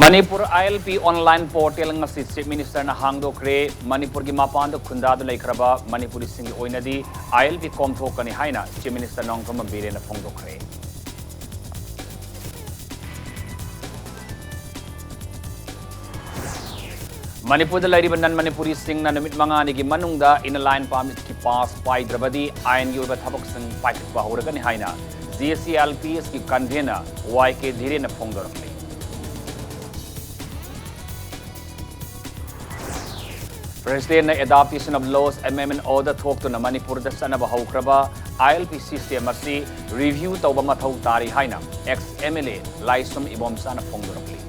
Manipur ILP online portal ngasi Chief Minister na hangdokre Manipur gi mapanda khundada laikhraba Manipuri singi oinadi ILP komthokani haina Chief Minister nongthom bire na phongdokre Manipur da lairiba nan Manipuri sing na namit mangani gi manungda in line permit ki pass pai drabadi ain gi oba thabak sing pai ba horagani haina GCLPS ki convener YK dhire na phongdokre President adaptation of laws amendment order talk to Manipur da sanaba haukraba ILP system asi review tawba mathau tari haina ex MLA Laisum Ibom sana phongdorokli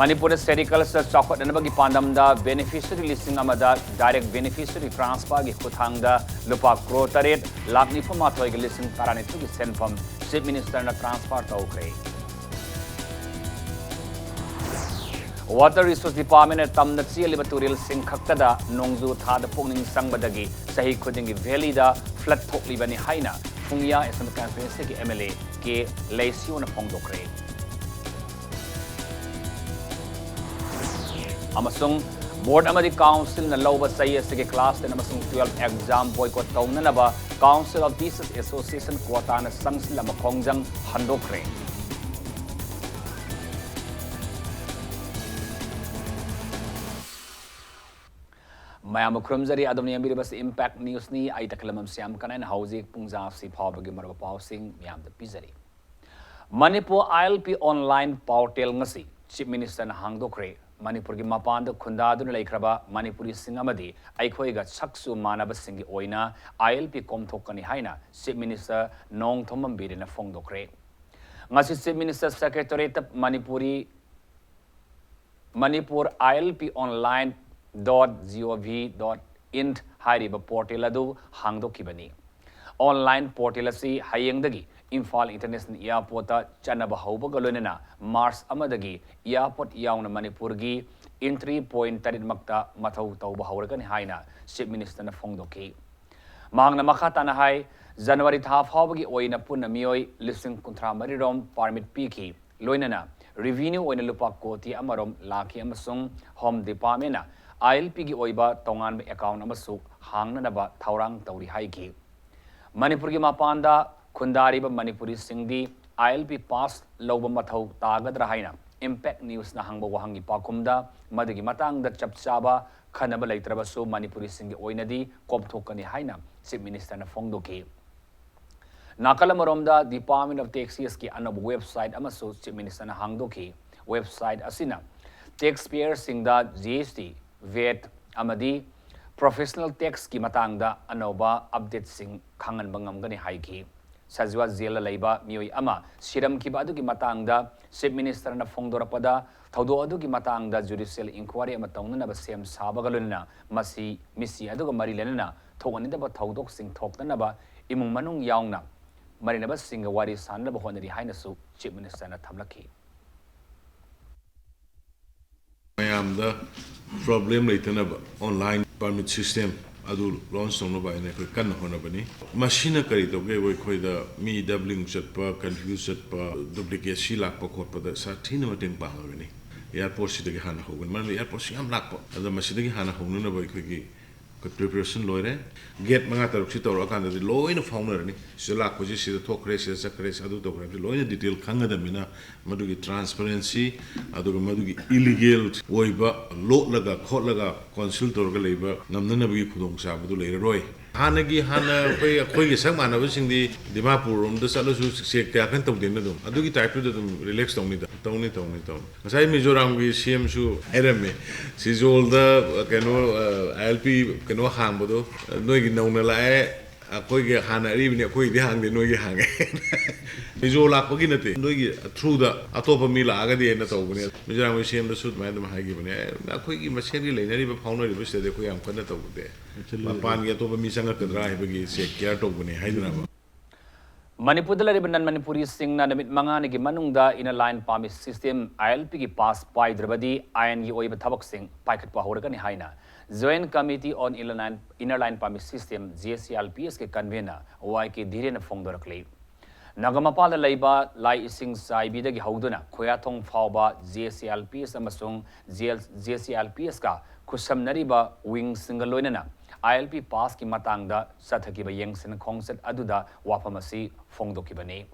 Manipur Medical Chakot Nabagi Pandamda beneficiary listing amada direct beneficiary transfer gi khuthangda lupa crore taret lakni phama thoi gi listing taranitu gi senfam Chief Minister na transfer tawkre Water Resource Department at Tamna Chialiba Turil Sing Kakada Nongzu Thada Pongning Sangbadagi Sahi Kudingi Valley da flood Poklibani Haina Fungya is the conference MLA K Laisiona Pongdokre Amasung Board Amadi Council na Loba Sayasige class and Amasung 12 exam boycott Taunanaba Council of Teachers Association Kuatana Sangsila Makongjang Handokre Mayam Krumzari Adoni Ambiribas Impact News ni ay taklamam siyam kanan hauzik pungzaf si pawbagi maraba sing miyam the Pizari. Manipur ILP online portal ngasi Chief Minister na hangdokre Manipur gi mapanda khundadu na laikraba Manipuri singamadi aikhoiga saksu manaba singi oina ILP komthokani haina Chief Minister nong thomam bire na phongdokre. Ngasi Chief Minister Secretariat Manipur ILP online .gov.in hariba portal adu hangdokibani online portal asi hayengdagi Imphal International Airport chanaba haubaga loinana Mars amadagi airport yauna Manipur gi entry point tarit makta mathau tauba hauragani haina Chief Minister na phongdoki mangna makhata na hai January tha phawbagi oina punna mioi listing kunthra marirom permit piki loinana revenue oina lupa koti amarom lakhi amasung home department na ILP gi oiba tongan account amasu hangnanaba thaurang tauri haiki Manipur gi mapanda khundariba Manipuri singdi ILP pass loba mathau tagadra haina impact news na hangba wahangi pakumda madagi matangda chapchaba khanaba leitrabasu Manipuri singi oinadi kopthokani haina Chief Minister na phongdoki Nakalamaromda Department of Taxes ki anabu website amasu Chief Minister na hangdoki website asina taxpayer singda GST VAT amadi professional tax ki matangda anoba update sing khangan bangam gani haiki sajwa zela leiba mioi ama siram ki badu ki matangda Chief Minister na phongdorapada thaudo adu ki matangda judicial inquiry ama tawnana ba sem sabagalunna masi misi adu mari lenana thogani da ba thaudok sing thokna ba imung manung yaungna marina ba singa wari sanna ba honari haina su Chief Minister na thamlaki The problem later online permit system adu launch on by ne kan hona bani machine kari to ge we khoi da mi doubling chat pa confuse chat pa duplicate si lak pa khot pa da sa thin ma teng pa bani airport si de hana ho man airport si am lak pa da machine de hana ho na ba khoi gi preparation loire gate manga taruk si tawra kan da loina founder ni si lak ko si da thok race sa race adu to kra loina detail khanga da mina madu gi transparency adu madu gi illegal oiba lo laga khot laga consul tor ga leiba namna na bi khudong sa bu leire roi hana gi hana pe khoi gi sang mana bu sing di Dimapur rom da salo su se ka kan tong den dum adu gi type da dum relax tong ni sai Mizoram gi CM su erame si zol da keno LP keno hang bodo noi gi nong na la akoi gi hana ri ni akoi di hang de noi gi hang mizo la ko gi nate noi gi through da atopa mi la ga de na to bune Mizoram gi CM da sut mai da ha gi bune akoi gi masen gi leina ri ba phauno ri ba se de ko yam kan to de pan gi atopa mi sanga kadra hi ba gi se care to bune hai duna ba Manipur Ribanan Manipuri sing na namit mangani gi manungda in a line permit system ILP gi pass pai drabadi iron gi oiba thabak sing paikat pa horagani haina Joint Committee on Inner Line Permit System JCLPS के convener YK Dhiren Fongdorakli. Nagamapala Laiba Lai Ising Saibidagi Hauduna, Koyatong Fauba JCLPS amasung JCLPS ka kusam nariba wing singaloinana ILP pass ki matangda sathakiba yengsin khongset aduda wafamasi fongdokibani.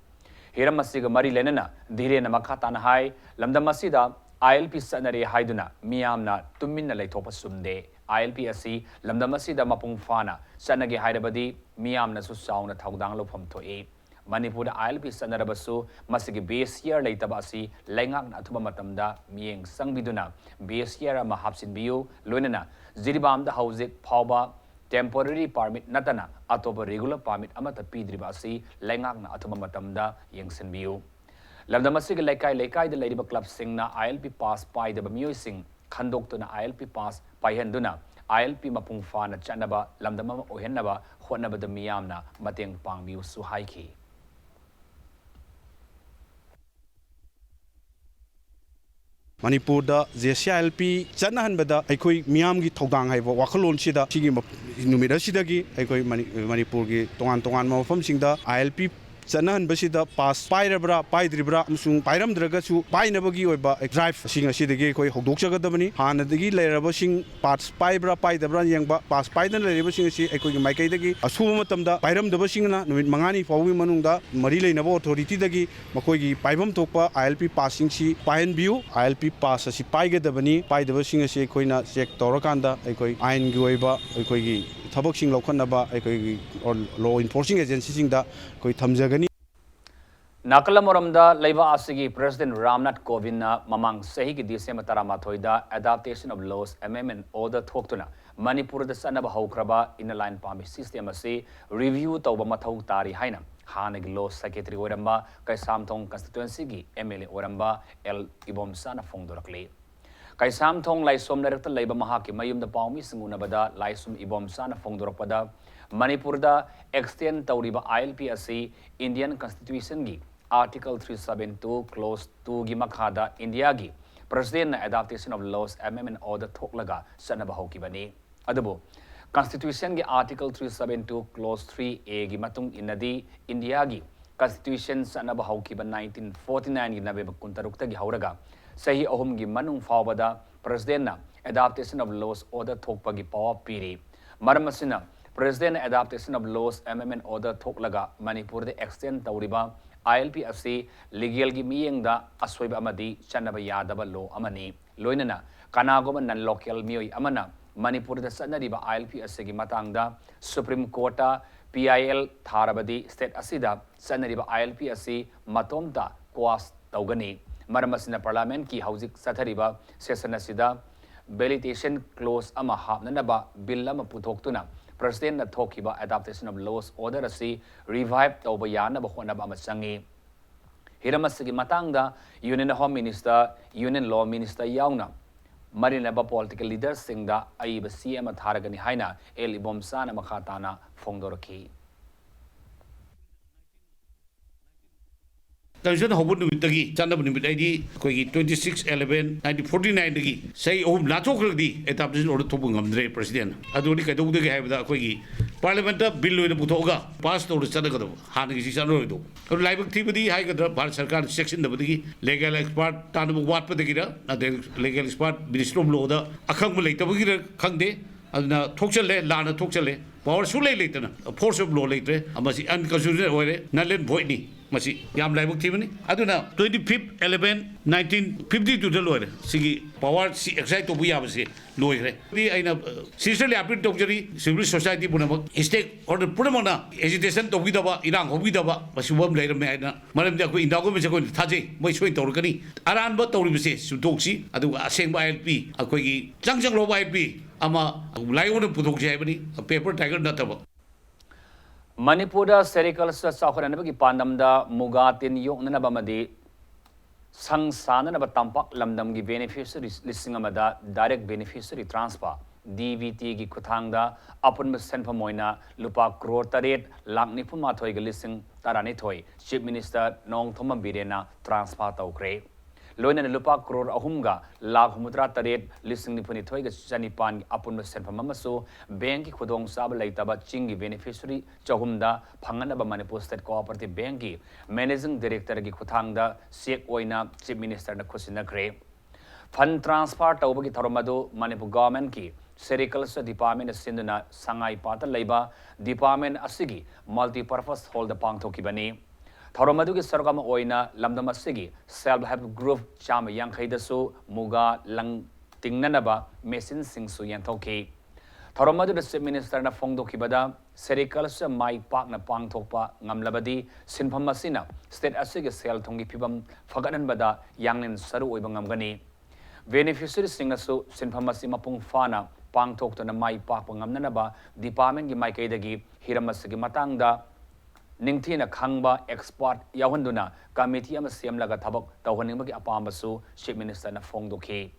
Hiramasiga Mari Lenana, Dhirena Makatana Hai, Lamdamasida, ILP Sanare Haiduna, Miamna, Tumina Laitopa Sumde, ILPSC, Lamdamasida Mapung Fana, Sanagi Haidabadi, Miamna Susauna Taudanglo from Toe. Manipur ILP Sanarabasu, Masigi base year Laitabasi, Langak Natuma Matamda, Mieng Sangbiduna, base year Mahapsin Bio, Lunana, Ziribam the Housik, Pauba, temporary permit natana atoba regular permit amata pidribasi lengak na atuma matamda yengsen biu lamdamasig lekai de ladiba club singna ILP pass pai de bamyo sing khandok to na ILP pass pai henduna ILP mapung fa na chanaba lamdama ohenaba honaba de miyamna mateng pangmiu su haiki Manipur da JCLP Chanahanbada Aikoi Miamgi Todang Haiva Wakalon Sida Chigi Numida Sidagi Aikoi Manipur gi Tongan Mafam Singda ILP Chanahan Basida pass Pairabra Paidribra Musung Pairam Dragasu Painabagi Oba drive Sing Sidagi Koi Hodoksagadamani Hanadagi Lerabasing parts Paibra Paidabra Yangba pass Paidan Lerabasing Aikoi Maikaidagi Asumatamda Pairam Dabasingna Numit Mangani Fawi Manunda Marile Nabo Authority Dagi Makoigi Paibam Topa ILP passing si Payan View ILP pass si Paigadabani Paidabasing si Koina Sek Torakanda Aikoi Ain Guiba Aikoigi Taboxing Lokanaba Aikoi or law enforcing agencies da Koi Tamjagani Nakalamoramda Laiva Asigi President Ramnath Kovind Mamang Sehi December Taramatoida Adaptation of Laws Amendment Order Thoktuna Manipur the Sanaba Hokraba in the line permit system say review Toba Matau Tari Haina Hanig Law Secretary Oramba Kaisamtong Constituency gi MLA Oramba El Ibom Sana Fongdorakli Kaisamtong Laisom Director Labor Mahaki Mayum the Paumi Singunabada Laisum Ibom Sana Fongdorapada Manipur da extend Tauriba ILPSC Indian Constitution gi Article 372 Clause 2 gi Makhada India gi President Adaptation of Laws Amendment Order Thoklaga Sanaba Hokibani Adabu Constitution gi Article 372 Clause 3A gi Matung Inadi India gi Constitution Sanaba Hokiba 1949 gi Nabe Kuntarukta gi Hauraga Sahi Ohum gi Manung Fawada President Adaptation of Laws Order Thokpa gi Power Piri Maramasina President Adaptation of Laws Amendment Order Thoklaga Manipur the extend Tauriba ILPSC legal gi miyeng da aswaiba amadi chanaba yadaba law amani loinana kanagoma nan local mioi amana Manipur da sanariba ILPSC gi matangda Supreme Court PIL tharabadi state asida sanariba ILPSC matomta kwas taugani maramasina parliament ki haujik sathariba session asida validation clause ama hapnanaba bill ama puthoktuna President na Thokiba Adaptation of Laws Order asi revive tauba yana ba khona ba masangi Hiramasagi matangda Union Home Minister Union Law Minister yauna marina ba political leaders singda aiba CM tharagani haina El Ibom Sana makhatana fongdoraki Constitution Hobun Witagi, Chanda Bunimidi, Kogi 26/11/1949 digi, say oh Natokadi, adaptation order Topungam Dre President. Adulika do the have the Kogi Parliament bill with the Putoga, passed over the Sanagado, Haniki Sanodo. Live activity, Higher Bar Sarkar section the Budi, legal expert, Tanabu Wat Patakira, legal expert, Minister of Law, accumulate the Bugir Kande, and Toxale, Lana Toxale, Power Sule later, a force of law later, a must unconstitutional way, Nalan Voidney. Masi yam laibuk thibani aduna 25th 11 1952 da loire sigi power si excite to buya base loire di aina seriously appeal tokjari civil society punamak stake order punamana agitation to bidaba irang hobidaba masubam leirame aina maram da ko indago me ko thaje moi soi torkani aran ba tori base sudoksi adu aseng ba LP akoi gi changjang lo ba LP ama laion pudokje haibani paper tiger nataba Manipur serial Sakhanabaki Pandamda Mugatin Yonabamadi Sang Sananaba Tampak Lamdam gi beneficiaries listing amada direct beneficiary transfer DVT gi Kutangda upon Senpamoina Lupa Crore Taret Langnipuma Toy listing Taranitoy Chief Minister Nong Thoma Birena transfer Taukre loina lupa crore ahumga lakh humudra taret lising nipuni thoiga chanipan apun senpham amasu bank ki khudong sab laitaba chingi beneficiary chahumda phanganaba Manipur State Cooperative Bank ki managing director ki khuthangda sek oina chief minister na khusinakre fund transfer tawbagi tharomadu Manipur government ki Sericulture Department Sinduna Sangai Pata Labor Department Asigi Multi-Purpose Hall the Pangtokibani Thoromadugi Sargama Oina Lamdam Asigi Self-Help Group Cham Yankaidasu Muga Lang Tingnanaba Mesin Singsu Yantoki Thoromadu the Chief Minister na Fongdokibada Sericulture Mai Park na Pangtokpa Ngamlabadi Sinpamasina State Asigi Sel Tongi Pibam Faganan Bada Yanglin Saru Ibangamgani Beneficiary Singasu Sinpamasi Mapung Fana Pangtok to na Mai Park Ngamnanaba Department gi Mai Kaidagi Hiramasigi Matangda Ningtina Kangba Export Yahunduna Committee ama Siam Laga Tabok Tawhanimagi Apambasu Chief Minister na Fongdoki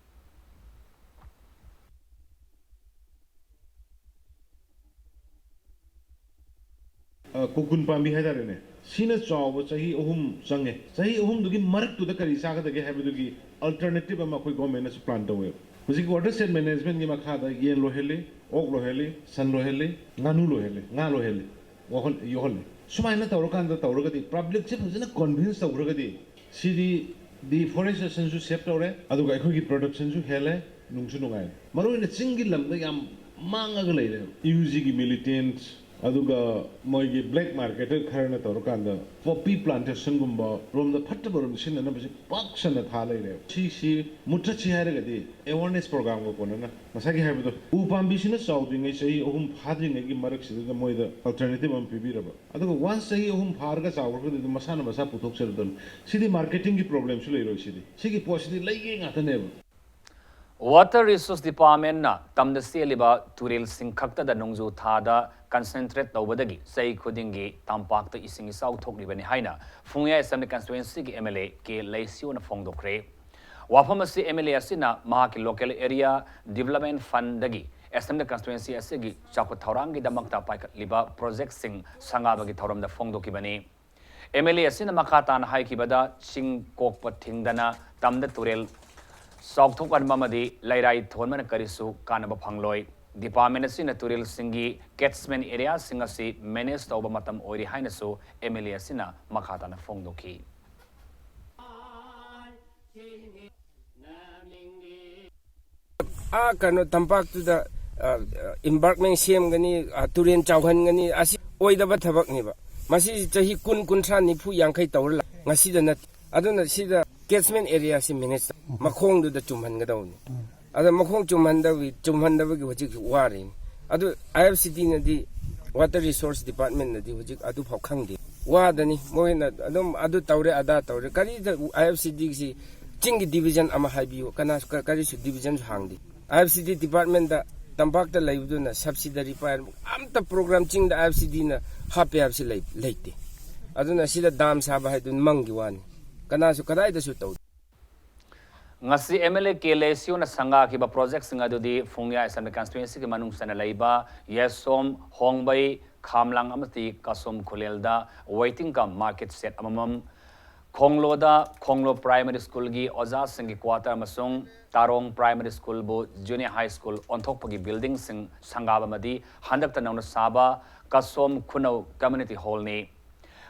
Kukun Pambi Hadarene Sina Chaw Sahi Ohum Sange Sahi Ohum Dugi Mark to the Karisaka the Gahabugi alternative Amakui government as plant away. Music water set management Gimakada Yen Lohele, Og Lohele, San Lohele, Nanu Lohele, Nalohele, Yohole. Sumana Taurokan the Taurogati, public chip was in a convinced Taurogati. See the forestation to Septore, Adukai production to Hele, Nungsunungai. Maru in a single Lambayam Mangagale, Usigi militants. Aduga moigi black market kharna torkanda poppy plantation gumba from the pattabarum sin na bisi paksana thalai si mutachi haragadi awareness program go konana masagi habido upambi sina sauding sei ohum phadring gi marak sida moida alternative am pibiraba aduga once sei ohum pharga chawrga di masana masa puthok serdon sidi marketing gi problem su leiro sigi posidi leigi ngata Water Resource Department na tamda seliba turil singkhakta da nongju thada concentrate tawbadagi sei khudingi tampak ta ising isau thokribani haina Phungya Assembly constituency ki MLA ke Laisio na Fongdokre wafamasi MLA asina mahaki local area development fund dagi Assembly constituency asigi chakut thaurangi damakta paikat liba project sing sangabagi thauram da Fongdokibani MLA asina makatan haikibada ching kokpa thingdana tamda turil Soktokan Mamadi, Lairai Thorman Karisu, Kanaba Pangloi, Department Sina Turil Singi, Catchment Area Singasi, Menes Obamatam Ori Hainasu, Emilia Sina, Makatana Fongdoki. Kano tampak to the embarkment same gani, Turian Chauhan gani, as Oida Batabak Niba. Masi Jahi Kun Kuntra Nipu Yankai Taula, Masida Nat, I don't see the catchment area si minutes makong do the chumhan gadaw ni ada makong chumhanda wajik warin adu IFCD na di water resource department na di wajik adu phokang di wadani moina adu tawre ada tawre kari the IFCD si chingi division ama haibiyo kana kari su division hangdi IFCD department da tampak ta laibu na subsidiary pa amta program ching da IFCD na happy habsi laite adu na sida dam saba hai dun mangi wani Kanasu kadai da sutau. Ngasi MLA Kelesio na sanga kiba project singa dudi Phungya Assembly constituency ki manung sana laiba Yesom Hongbai Khamlang amati Kasom Khulelda waiting kam market set amamam Khonglo Primary School gi Oza Singi quarter masung Tarong Primary School bo Junior High School onthokpagi building sing sangaba madi handak tanang saba Kasom Khunau Community Hall ni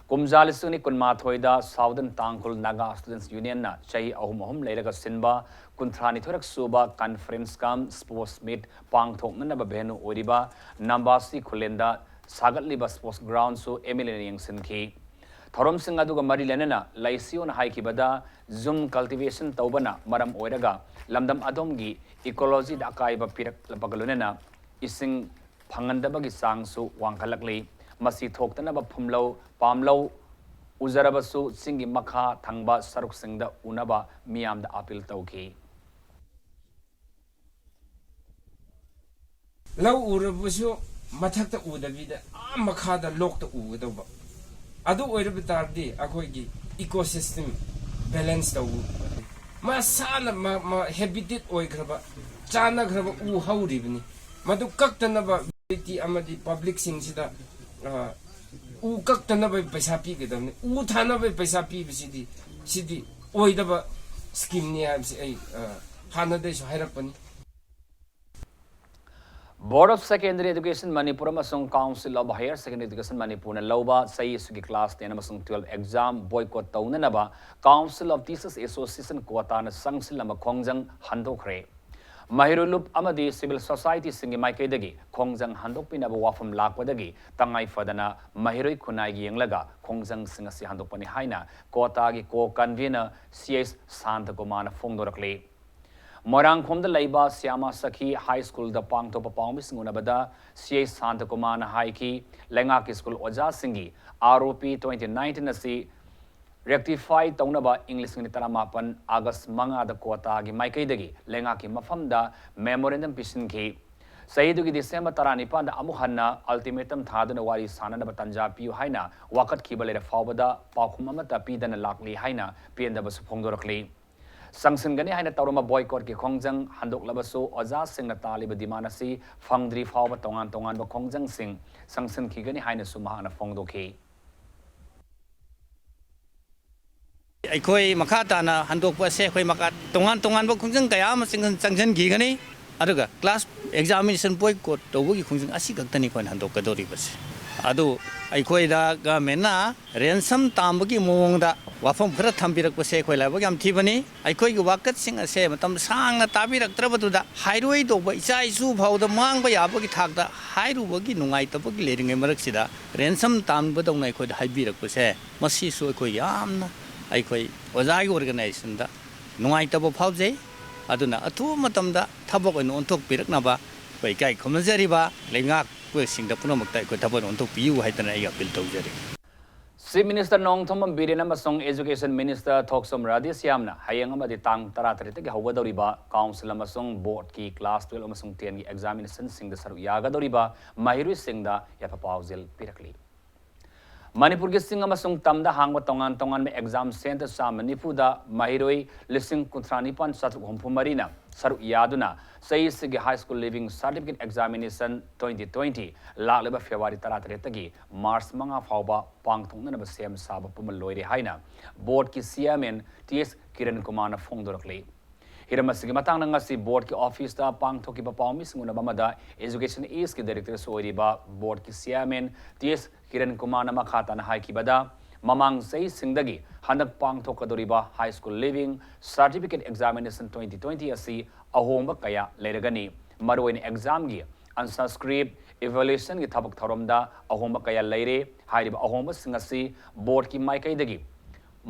Kumjali Suni Kunma Thoida, Southern Tangkul Naga Students Union na Chai Ahum Laylaga Sinba, Kuntrani Thorak Suba, Conference Kam, Sports Meet, Pang Tok Naba Benu Uriba, Nambasi Kulenda, Sagat Liba Sports Ground so Emily Yang Sinki. Thorom Singaduga Marilanena, Laisio na Haikibada, Zoom Cultivation Taubana, Madam Oiraga, Lamdam Adomgi, Ecology da Akaiba Pirak Lapagalunena, Ising Pangandabagi Sang so Wankalakli. Masi Toktanaba Pumlo, Pamlo, Uzarabasu, Singi Maka, Tangba, Saruk Singda, Unaba, Miam the Apil Tauki. Low Urabusu, Matata Udavida, Makada locked the Udova. Adu Urabitardi, Akoigi, ecosystem balance the wood. Masala, ma habitat oigraba, Chana graba u hauribni. Madu Kaktanaba, Amadi public sings the u kaktanaba paisa pi gedamne u thanaba paisa pi bisidi sidi oidaba ꯁ꯭ꯀꯤꯝꯅꯤ ꯍꯥꯏꯕꯁꯤ ꯑꯩ ꯍꯥꯟꯅꯗꯩꯁꯨ ꯍꯥꯏꯔꯛꯄꯅꯤ Board of Secondary Education Manipur amasung Council of Higher Secondary Education Manipur na lauba sai sugi class 10 amasung 12 exam boycott taunanaba Council of Teachers Association quota na sangsil ama khongjang handokre Mahirulup amadi civil society singi maikaidagi khongjang handokpinaba wafam lakpadagi tangai fadana Mahiroi khunai gi yenglaga khongjang singasi handokpani haina quota gi co convener CS Santakumana phongdorakle Morangkhomda leiba Siama Sakhi High School da pangthopa pawmis ngunabada CA Santakumana High ki Lengaki School Oja Singi ROP 2019 asi rectify taunaba English ni taramapan August manga da kota gi maikai Lengaki mafamda memorandum pisin ki Sayidugi December taranipan da amuhanna ultimatum thaduna wari sanana batanja piu haina wakat kibalera fawbada pakhumamata pidana lakli haina pienda basu phongdorakli Sangsin gani haina taurama boycott ki khongjang handok labasu oja sing na taliba dimanasi fangdri fawba tongan ba khongjang sing sangsin ki gani haina sumahana phongdoki Aikoi makata na handok pa se khoi makat tongan ba khongjang kaya ma sangsin ki gani aduga class examination boycott tobugi khongjang asi gaktani khoi handok ka dori bas adu aikoi da ga mena ransom tambagi mongda wafam khara thambirak pase khoi la bagam thibani aikoi gi wakat sing ase matam sangna tabirak trabatuda hairoi do ba isa isu phauda mang ba yaba gi thakda hairu bagi nungai tabagi leringe marak sida ransom tam ba dong nai khoi haibirak pase masi su khoi yamna aikoi ozai organization da nungai tabo phauje aduna athu matam da thabok on ontok pirak na ba kai kai khomjari ba lengak ko sing da punamakta ko thabon ontok piu haitana ai appeal tawjari Chief Minister Nong Thomam Biren amasung Education Minister Thoksom Radhisyamna hayang amadi tang 13 gi hawgadoriba Council amasung Board ki Class 12 amasung 10 gi examination sing da saru yagadoriba Mahirui sing da yapapawzil pirakli Manipur gi sing amasung tamda hangwa tongan me exam center sa Manipur da Mahiroi lising kuntranipan satru hompumarina saru yaduna sai sigi high school living certificate examination 2020 lakleba February 13 tagi March manga fawba pangthongna ba sem saba pumal loire haina board ki chairman TS Kiran Kumar na phongdorakle Hiramasigi matang na ngasi board ki office da pangthoki ba pawmis nguna bamada education is ki director soiriba board ki chairman TS Kiran Kumar na makhata na hai ki bada mamang sei singdagi handak pangthokadoriba high school living certificate examination 2020 asi ahomba kaya leragani maroin exam gi answer script evaluation gi thabak tharomda ahomba kaya leire hairiba ahomba singasi board ki maikai dagi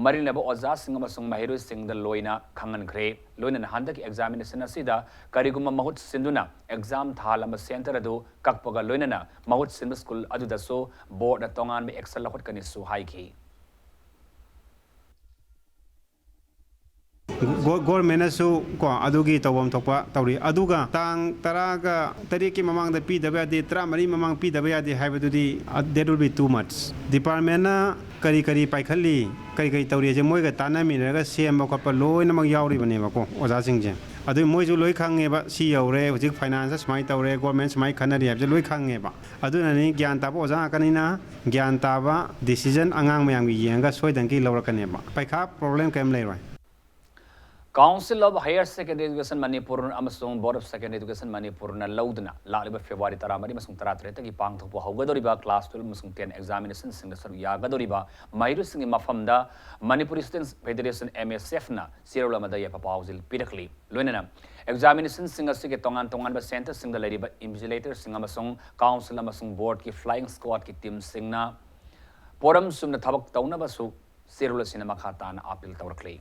marinaba oza singama sung mahiru singda loina khangan khre loina handaki examination asida kariguma mahut sinduna exam thalama center adu kakpaga loina mahut sinda school adu daso board na tongan me excel lahot kani su haiki government su ko adugi tawam thokpa tawri aduga tang taraga tariki mamang da pi da ba de tra mari mamang pi da ba de haibadudi that will be too much department na kari paikhali kari tawri je moi ga tanami na ga sem ba ko loina mag yauri bane ba ko oja sing je adu moi ju loi khange ba si yaure hujik finance smai tawre government smai khanari hab je loi khange ba adu na ni gyan ta ba oja kanina gyan ta ba decision angang mayang gi yenga soidan ki lawra kane ba paikha problem kem lei roi Council of Higher Secondary Education Manipur amasung Board of Secondary Education Manipur na laudna laaliba February 13 masung 13 tagi pangthokpo hawgadoriba class 12 masung 10 examination sing da saru yagadoriba mairu singi mafamda Manipuri Students Federation MSF na sirula madaya papawzil pirakli loinana examination sing asige tongan ba center sing da leriba invigilator sing amasung council amasung board ki flying squad ki team sing na poram sumna thabak tauna basu sirula sinema khata na appeal tawrakli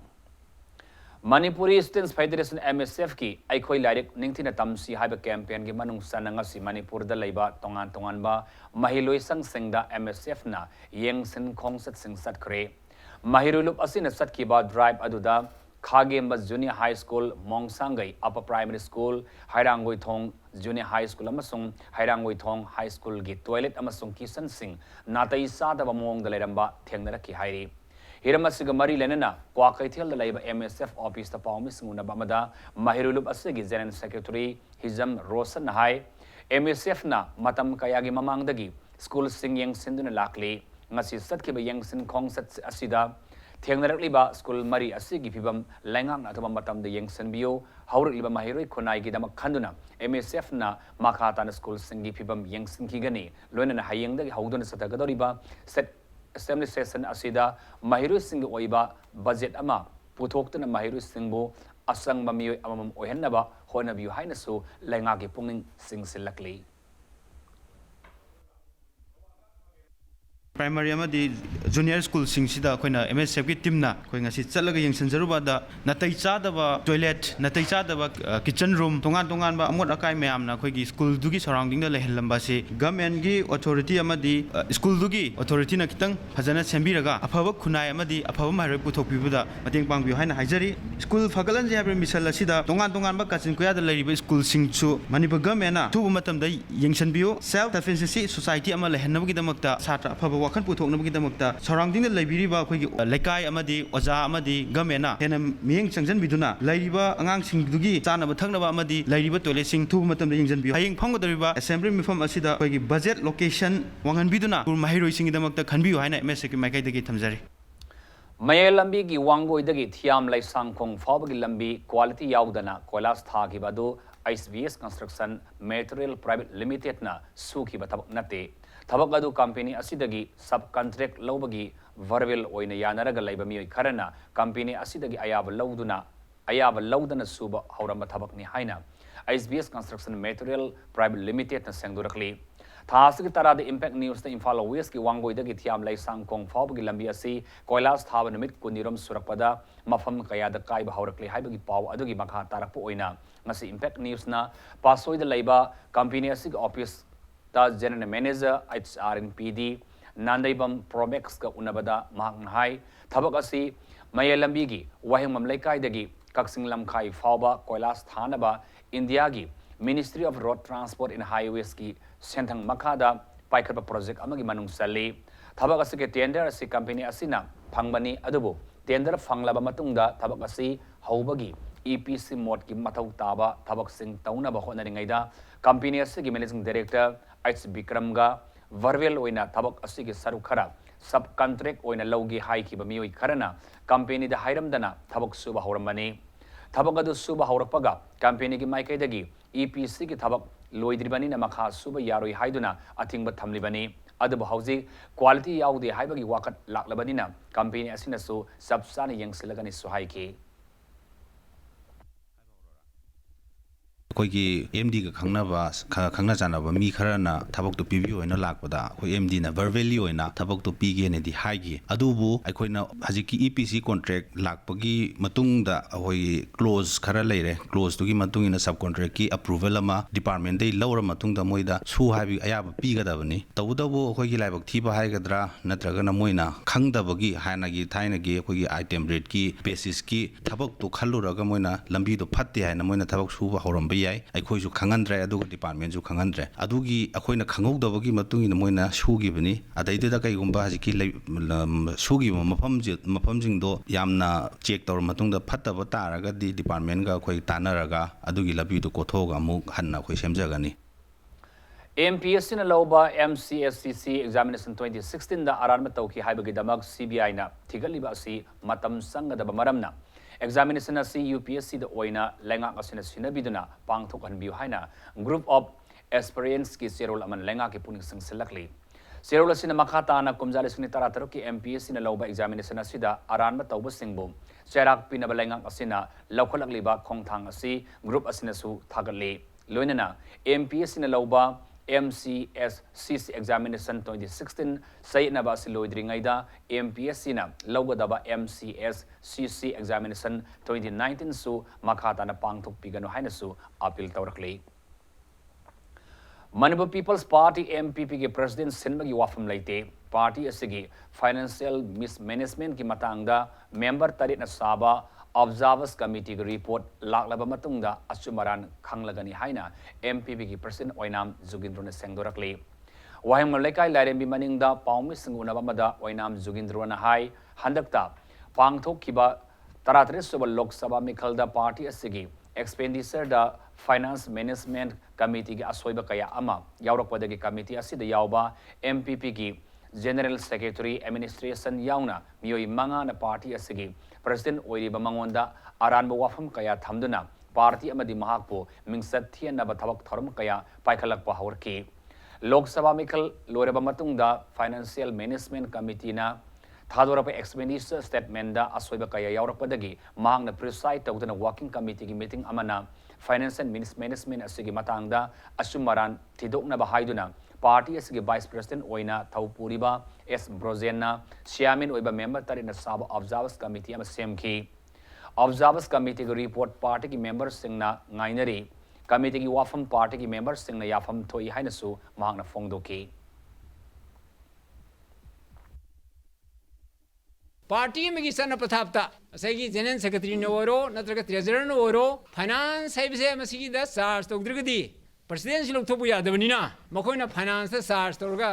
Manipuri Students Federation MSF ki aikoi lairik ningthina tamsi haiba campaign gi manung sananga si Manipur da leiba tongan ba mahiloi sang singda MSF na yeng sin khongsat sing sat khre mahirulup asina sat ki ba drive aduda Khagemba Junior High School Mongsangai Upper Primary School Hairangoi Thong Junior High School amasung Hairangoi Thong High School gi toilet amasung kisan sing natai sa da ba mong da leramba thengnara ki hairi Hiramasiga mari lenana Kwakaithel da laiba MSF office ta pawmis nguna bamada mahirulup asigi General Secretary Hizam Rosan hai MSF na matam kayagi mamangdagi school sing yang sinduna lakli ngasi satkiba yang sin khongsat asida थेंगनरकलिबा school मरी असिगी फिबम लैंगांगना अथवा मतमद येंगसनबियो हौरकलिबा महिरोई खुनाइगी दमक खंदुना MSF ना माखाताना school सिंगी फिबम येंगसनखिगनी लोइनना हायेंगदगी हौदुना सतगदोरिबा सेट असेंबली सेशन असिदा महिरोई सिंगी ओइबा बजेट अमा पुथोक्तना महिरोई सिंगबो असंगबा मियोय अममम ओहेन्नबा होनबियो हाइनसु लैंगागी पुंगिंग सिंगसिलकली प्राइमरी अमदी जूनियर स्कूल सिंगसिदा अखोइना MSF की टीमना अखोइ ngasi चलगा यंगसनजरुबादा नतै चादबा टॉयलेट नतै चादबा किचन रूम तोंगान तोंगान बा अमोट अकाइ मयामना अखोइगी स्कूल दुगी सराउंडिंग दा लेहलंबा से गवर्नमेंट गी अथॉरिटी अमदी स्कूल दुगी अथॉरिटी ना खितंग फजना सेंबिरगा अफब खुनाय अमदी अफब मारै पुथोकपिबुदा मतेंग पांगबियो हाइना हाइजरी स्कूल फगलन जे हाबे मिसल असिदा तोंगान तोंगान बा कचिन कुयादा लैरिबा स्कूल सिंगसु मणिपुर गवर्नमेंट ना तुबु मतमदा यंगसनबियो सेल्फ डिफेंस सोसाइटी अमा लेहनबगी दमकता छात्र अफब वाखन पुथोकनबगीदमकता सराउंडिंग लैबिरिबा अखोइगी लेकाय अमदी ओजा अमदी गवर्नमेंट हेना मियंग चंगजनबिदुना लैरिबा अगांगसिंगदुगी चानब थंगनबा अमदी लैरिबा टॉयलेट सिंग थुब मतमदा यंगजनबियो हयेंग फंगदरिबा असेंबली मिफम असिदा अखोइगी बजेट लोकेशन वांगनबिदुना महिरोइसिंगीदमकता खनबियो हाइना MSF की माइकाइदगी थमजरी मये लंबी की वांगोइदगी थियाम लाई सांगखोंग फावगी लंबी क्वालिटी याउदना कोलास थागिबदु ISVS construction material private limited ना सुखिबा थबक नते थबक अदु कंपनी असिदगी सब कॉन्ट्रैक्ट लौबगी वर्बल ओइना यानरगा लैबा मियोय खरना कंपनी असिदगी अयाब लौदना सुबा हौरंबा थबकनी हाइना ISVS construction material private limited ना सेंगदुरकली थासगी तराद इंपैक्ट न्यूज़ ने इम्फाल वेस्ट की वांगोइदगी थियाम लाई सांगखोंग फावगी लंबी असि कोयलास थाब नुमित कुनिरम सुरकपदा मफम कयादा काइबा हौरकली हाइबगी पाव अदुगी मखा तारकपो ओइना ngasi impact news na pasoi da laiba company asig office ta general manager HR and PD nandaibam promex ka unabada mahang hai thabak asi mayelambi gi wahing mamlai kai dagi kaksing lamkhai fawba koilas thanaba india gi ministry of road transport and highways ki senthang makhada paikharba project amagi manung sali thabak asi ke tender asi company asina phangbani adubu tender phanglaba matungda thabak asi haubagi EPC mode की मथौ ताबा थबक सिंग तौनबा होनरिङैदा company असगी managing director H विक्रमगा वर्वेल ओइना थबक असगी सरुक खरा सब contract ओइना लौगी हाइखिबा मियोय खरना company दा हाइरमदना थबक सुबा हौरमनी थबक अदु सुबा हौरकपगा company की माइकैदगी EPC की थबक लोइद्रिबनी ना मखा सुबा यारोय हाइदुना अथिंगबा थमलिबनी अदब हौजी क्वालिटी याउदे हाइबगी वाकत लाक्लबनिना कंपनी असिनसु सबसाने यंगसिलगनि सुहाइकी कोई MD का खंगना जानब मी खरना थबक तो पीबी होइना लाकपदा कोई MD ना वर्बली होइना थबक तो पीगे ने दी हाइगी अदुबु अखोइना हजिकी EPC कॉन्ट्रैक्ट लाकपगी मतुंगदा होई क्लोज खरा लेरे क्लोज तुगी मतुंगिना सब कॉन्ट्रैक्ट की अप्रूवल अमा डिपार्टमेंट दे लौर मतुंगदा मोइदा सु हाबी अयाब पीगदबनी तबुदबु अखोइगी लाइबक थीबा हाइगद्रा नत्रगना मोइना खंगदबगी हायनागी थाइनागी अखोइगी आइटम रेट की बेसिस की थबक तो खल्लुरगा मोइना लंबी तो फत्ते हायना मोइना थबक सुबा हौरम अखोइसु खंगनद्रे अदुगा डिपार्टमेंट जु खंगनद्रे अदुगी अखोइना खंगौदबगी मतुंगिन मोइना सुगिबनी अदैदुदा कइगुंबा हजिकी सुगी मफमजिंगदो यामना चेक तौर मतुंगदा फत्तब तारगदी डिपार्टमेंट गा अखोइ तानरगा अदुगी लबिदु कोथोगा मुक हन्ना अखोइ सेमजगनी MPSC na lauba MCSCC examination 2016 da aran ma tauki haibagi damak CBI na thigaliba asi matam sangadaba maramna examination asi UPSC da oina lenga asina sinabiduna pangthok hanbiu haina group of aspirants ki serol aman lenga ki puning sangselakli serol asina makhata na kumjali sini tarataro ki MPSC na lauba examination asida aran ma tauba singbum cherak pinaba lenga asina laukholakliba khongthang asi group asina su thagali loinana MPSC na lauba MCSCC examination 2016 sayna ba siloidringaida MPSC na logadaba MCSCC examination 2019 su makhata na pangthok pigano haina su appeal tawrakli Manipur People's Party MPP ke president sinbagi wafam laite party asigi financial mismanagement ki matangda member tarit na saba observers committee report laklaba matungda achumaran khanglagani haina MPP ki president oinam Jugindrona sengdorakli wahang malaikai lairembi maningda paumi singuna bamada oinam Jugindrona hai handakta pangthok kiba taratare suba lok sabha mikhalda party asigi expenditure da finance management committee ki asoiba kaya ama yaurakwadagi committee asida yauba MPP ki General Secretary Administration yauna mioi manga na party asigi President oiriba mangonda aranba wafam kaya thamduna party amadi mahakpo mingsat thianaba thabak thorum kaya paikhalakpa haurki Lok Sabha mikal loreba matungda Financial Management Committee na thadorapa expenditure statement da asoiba kaya yaurapadagi mahangna preside tawdana working committee ki meeting amana Financial Management asigi matangda asumaran thidokna ba haiduna party asigi vice president oina Thaupuriba S Brozena chairman oiba member tarina saba observers committee ama semki observers committee ki report party ki members singna ngainari committee ki wafam party ki members singna yafam thoi hainasu mahangna fongdoki party में किसान प्रथापता सही general secretary ने ओरो नत्रक treasurer ने ओरो finance है विषय में सी द चार्ज तो द्रगदी प्रेसिडेंट लोग तो बुया दबनीना मखोइना फाइनेंस से चार्ज तोरगा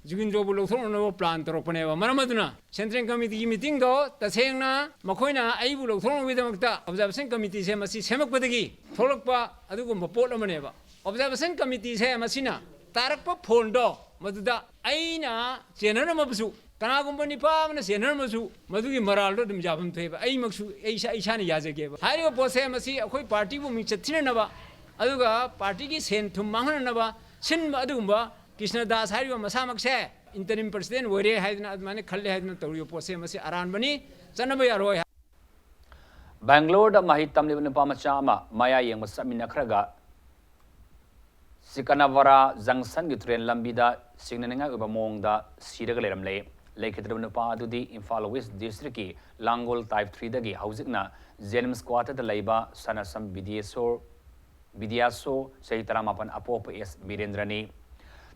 जुगिंद्रो बु लोग थोनो प्लान तोरपने मरमदुना सेंट्रल कमिटी की मीटिंग दो तसेंगना मखोइना आई बु लोग थोनो विदमक्ता ऑब्जर्वेशन कमिटी से मसी सेमकपदगी थोलकपा अदुगुम पोट अमनेबा ऑब्जर्वेशन कमिटी से मसीना तारकपा फोन दो मदुदा आइना चेनर मबसु कनागुम्बा निपामना सेनर मसु मधुगी मरालदो दम जाफम थेबा आई मक्सु ऐसाने याजगेबा हारिबा पोसे मसी अखोई पार्टी बु मिंग चथिननबा अदुगा पार्टी की सेन थुम मांगननबा सिन अदुगुम्बा कृष्णदास हारिबा मसामकसे इंटरिम प्रेसिडेंट वरे हाइदना माने खल्ले हाइदना तौरियो पोसे मसी अरानबनी चनबा यारोय Bangalore da mahi tamliba nupa macha ama maya yeng masamina khraga Sikanavara Junction gi train lambi da signanenga uba mong da siraga leram le Lekhitrab nupa adudi Imphal West District ki Langol Type 3 dagi hauzikna Jenims Quarter da laiba sanasam Vidyaso Sahitaramapan Apop S Birendrani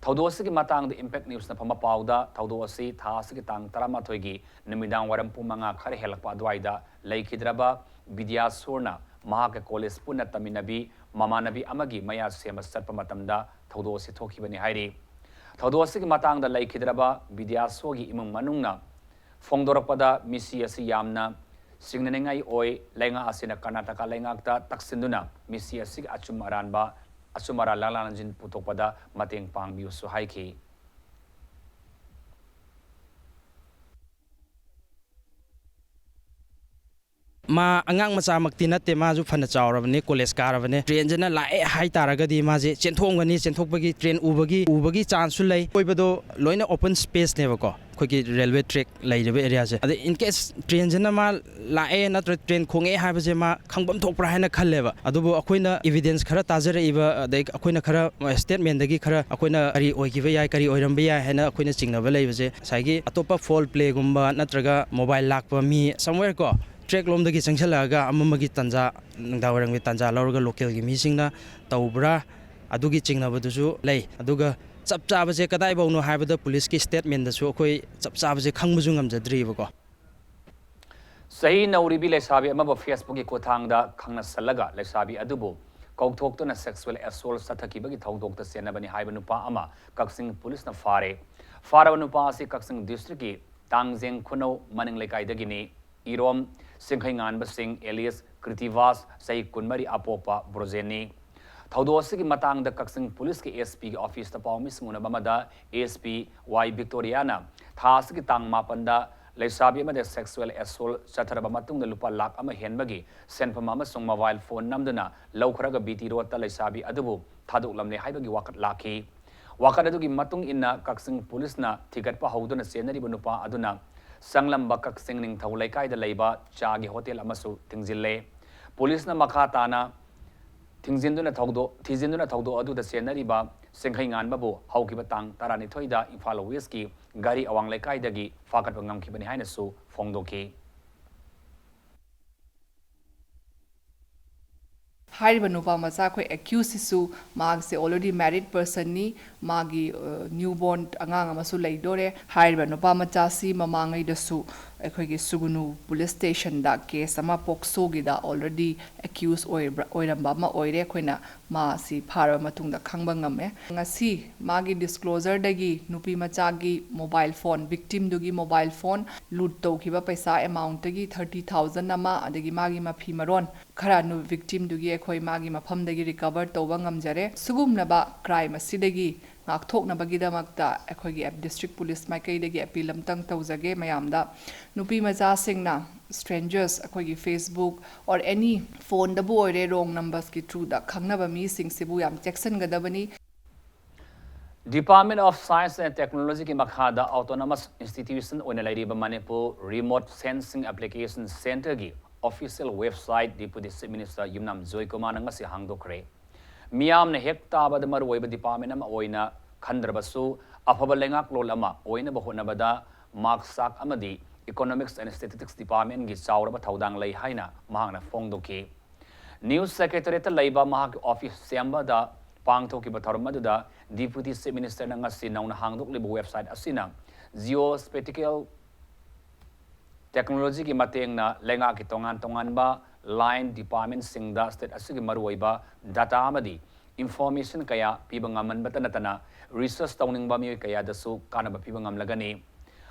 Thaudosi ki matang the impact news na pama pauda Thaudosi thasi ki tang tarama thoigi numidang waram pumanga khare helakpa adwaida Lekhidraba Vidyasorna Mahaka College Puna Taminabi Mamanabi Amagi Maya Sema Sarpa Matamda Thaudosi Thokibani Hairi Thaudosi ki matang da Lekhidraba Vidyasogi imung manungna Fongdorapada misi asi yamna Signanengai oi lenga asina Karnataka lengakta taksinduna misi asi achumaranba Asumara lalanjin putopada mateng pang biu suhaiki मा अंगांग मचा मक्ति नते माजु fun चावरबने college कारबने train जना लाए high तारगदी माजे चेंथोंगनी चेंथोकबगी train उबगी chance लै कोइबदो लोइना open space नेबको खोगी रेलवे ट्रैक लैजबे एरिया से अदे इन केस ट्रेन जना मा लाए नत्र ट्रेन खोंगे हाबजे मा खंगबम थोकप्रा हाइना खल्लेबा अदुबो अखोइना एविडेंस खरा ताजरइबा अदे अखोइना खरा स्टेटमेंट दगी खरा अखोइना करी ओइगिबे याय करी ओइरमबे याय हैना अखोइना चिंगनबे लैबजे साइगी अतोपा फॉल प्ले गुम्बा नत्रगा मोबाइल लाकपा मी समवेयर को ट्रैक लोम दगी चंगछलागा अममगी तंजा नंगदावरंगि तंजा लौरगा लोकल गी मीसिंगना तौब्रा अदुगी चिंगनबदुसु लै अदुगा चप चाबजे कदाइ बाउनो हाइबदा पुलिस की स्टेटमेंट दसु अखोइ चप चाबजे खंगबजु ngamjadribako Sahi nauribi lesabi amaba Facebook ki kothangda khangna salaga lesabi adubu kauthoktuna sexual assault sathakibagi thaudokta senabani haiba nupa ama Kaksing police na faraba nupa asi Kaksing district ki Tangjeng Khuno maning lekai dagini Irom Singhaingan Basing Elias Kritivas Sahi Kunmari Apopa Brozeni Thaudosi ki matang da Kaksing police ki SP ki office ta pawmis nguna bamada SP Y Victoriana thas ki tang mapanda Leisabi amade sexual assault satharaba matungda lupa lakh ama henbagi senpama amasung mobile phone namduna laukhraga BT road ta leisabi adubu thaduklamne haibagi wakat lakhi wakat adugi matung inna Kaksing police na thigatpa hauduna senariba nupa aduna Sanglamba Kaksing ning thaulaikai da leiba chagi hotel amasu tingzille police na makhatana Tingzinduna thaudo adu da senariba Singhaingan babu haukiba tang tarani thoida Imphal West ki gari awang lekai dagi fakat ngamkibani hainasu fongdoki हारिबा नुपा मचा खो accused Sissu माग से already married person नि मागी newborn अंगांग अमसु लैदोरे हारिबा नुपा मचा सी ममांगै दसु अखोगी सुगुनु पुलिस स्टेशन दा केस अमा पोक्सो गिदा ऑलरेडी एक्यूज ओइरंबा मा ओइरे खोइना मा सी फारबा मतुंगदा खंगबा ngame ngasi मागी डिस्क्लोजर दगी नुपी मचागी मोबाइल फोन विक्टिम दुगी मोबाइल फोन लूट तौखिबा पैसा अमाउंट दगी 30,000 अमा अदगी मागी माफी मरोन खरा नु विक्टिम दुगी अखोई मागी मफम दगी रिकवर तौबा ngamjare sugumnaba crime asidagi ꯉꯥꯛꯊꯣꯛꯅꯕꯒꯤꯗꯃꯛꯇ ꯑꯩꯈꯣꯏꯒꯤ ꯗꯤꯁꯇ꯭ꯔꯤꯛ ꯄꯨꯂꯤꯁ ꯃꯥꯏꯀꯩꯗꯒꯤ ꯑꯄꯤꯜ ꯑꯃꯇꯪ ꯇꯧꯖꯒꯦ ꯃꯌꯥꯝꯗ ꯅꯨꯄꯤ ꯃꯆꯥꯁꯤꯡꯅ ꯁ꯭ꯇ꯭ꯔꯦꯟꯖꯔꯁ ꯑꯩꯈꯣꯏꯒꯤ ꯐꯦꯁꯕꯨꯛ ꯑꯣꯔ ꯑꯦꯅꯤ ꯐꯣꯟꯗꯕꯨ ꯑꯣꯏꯔꯦ ꯔꯣꯡ ꯅꯝꯕꯔꯁꯀꯤ ꯊ꯭ꯔꯨꯗ ꯈꯪꯅꯕ ꯃꯤꯁꯤꯡꯁꯤꯕꯨ ꯌꯥꯝ ꯆꯦꯛꯁꯤꯟꯒꯗꯕꯅꯤ. Department of Science and Technology ki makhada Autonomous Institution oina lairiba Manipur Remote Sensing Application Center gi official website Deputy Chief Minister Yumnam Joy Kumar ngasi hangdokre. Miyam na hek tabada maruoiba department ama oina khandrabasu afaba lengak lol ama oina bahonabada mark sak amadi Economics and Statistics Department gi chawraba thaudang lei haina mahangna phongdoki. News Secretary ta leiba mahak office samba da pangthoki batharmadda Deputy Chief Minister na ngasi nauna hangdok libu website asina geospatial technology ki mateng na lenga ki tongan ba line department singda state asigi maruoiba data amadi information kaya pibangaman batanatana research tawning ba mi kaya dasu kanaba pibangam lagani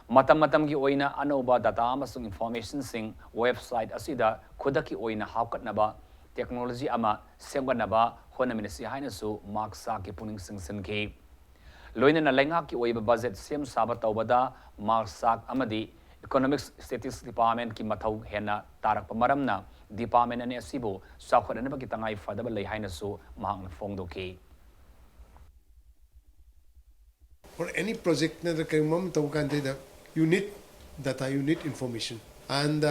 matam ki oina anoba data amasung information sing website asida khudaki oina hawkatnaba technology ama semganaba honamina hainasu marksa ki puning singsin ki loina na lenga ki oiba budget sem saba tawbada marksa amadi Economics Statistics Department ki mathau hena tarak pamaramna department ani asibo sakhodana ki tangai fadaba lei hainasu mahang phongdoki. For any project na kaimam tawkan da you need data, you need information, and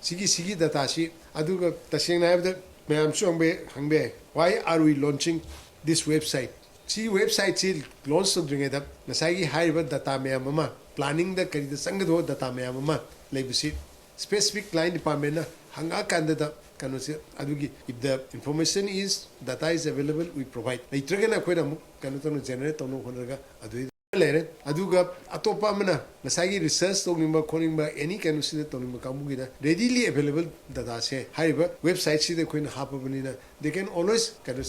sigi data si aduga taseng na habda mayam su hangbe why are we launching this website? Si website si launch to dringa da nasagi high data mayam mama planning da kari da sangado data mayam mama like specific client department na hanga kanda kanu si adugi if the information is data is available we provide later na koida mu kanu to generate to no honaga adu lere aduga atopa mana nasagi research to nimba konimba any kanu si to nimba kamugi da readily available data se haiba website si de koina hapabani na they can always kanu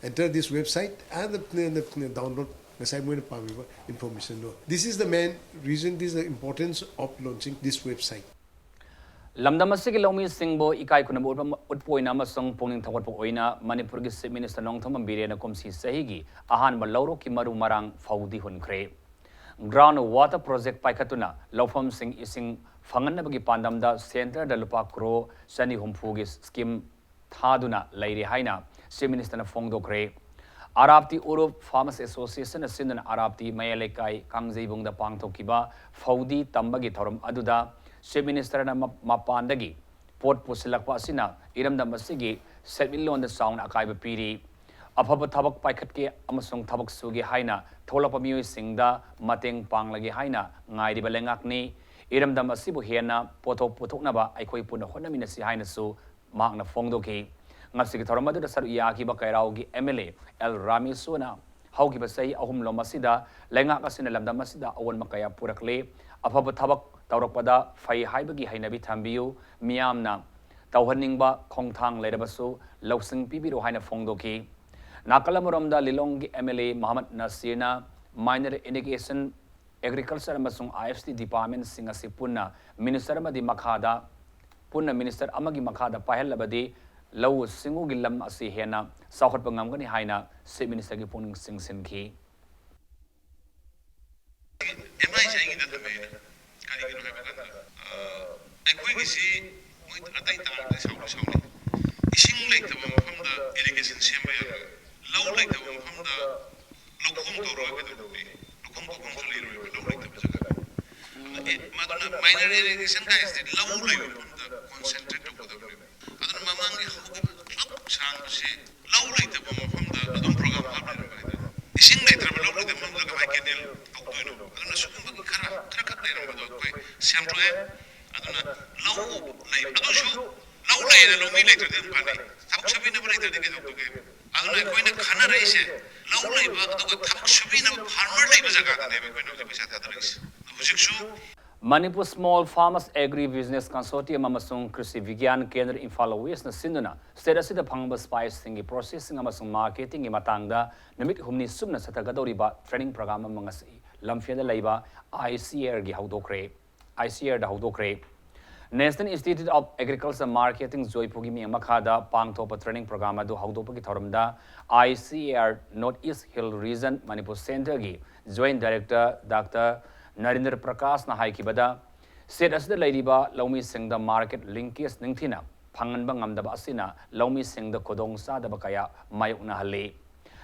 enter this website and the download information. This is the main reason, this is the importance of launching this website. Lamdamasi ki lomi singbo ikai kuna utpoina masong pongning thawat po oina Manipur ki Chief Minister Nongtham Birena komsi sahigi ahan ba lauro ki maru marang faudi hunkre. Ground water project paikatuna lawfam sing ising fangan bagi pandam da center da lupa kro sani humpu gi scheme thaduna lairi haina Chief Minister na phongdokre. Arabti Urub Farmers Association asin Arabti Mayalekai Kangjeibung da pangthokiba Faudi Tambagi Thorum Aduda Chief Minister na mapandagi Port Pusilakpa asina iramda masigi setmilon da sound akaiba piri afaba thabak paikhatke amasung thabak sugi haina tholapa mioi singda mateng panglagi haina ngairi balengakni iramda masibu hena pothok puthoknaba aikoi puna honamina si haina su magna phongdoki ngapsigi thoramadu da saru yaki ba kairaugi MLA El Rami Suna haugi ba sei ahum lo masida lenga kasina lamda masida awon makaya purakle afaba thabak tawrakpada fai haibagi hainabi thambiu miyamna tawhaningba khongthang leirabasu lausing pibiro haina phongdoki nakalamuramda lilonggi MLA Muhammad Nasirna minor irrigation agriculture amasung IFC department singasi punna minister amadi makhada punna minister amagi makhada pahelabadi Law singu gilam asi hena sakhat pangam gani haina Chief Minister gi puning singsin ki MI saying that the main kani gi no ba akoi gi si moi atai tar da sauni ising like the from the irrigation semba law like the from the lokum to ro ga do be lokum ko control ro law like the jaga maduna minor irrigation ka is law like from the concentrate to the adun mamangi sang si law like the from the adun program happening ising like the law like the from the mai kenel to no adun sukum khara khara ro do koi sem to adun law like adun shu law like the law mi like the pani thak sabi na like the ke do ke adun koi na khana rai se law like ba to thak sabi na farmer like jaga ne koi na paisa ta rais hujik shu Manipur Small Farmers Agri Business Consortium amasung Krishi Vigyan Kendra Imphal West na sinduna state asida phangba spice singi processing amasung marketing gi matangda namit humni sumna satagadoriba training program amangasi lamfiada leiba ICR gi haudokre ICR da haudokre National Institute of Agriculture Marketing Joypurgi mi makhada pangthopa training program adu haudopagi thoramda ICAR North East Hill Region Manipur Center gi Joint Director Dr. Narendra Prakash na haikibada set asida laidiba laumi singda market linkage ningthina phanganba ngamdaba asina laumi singda kodong sadaba kaya mayukna halle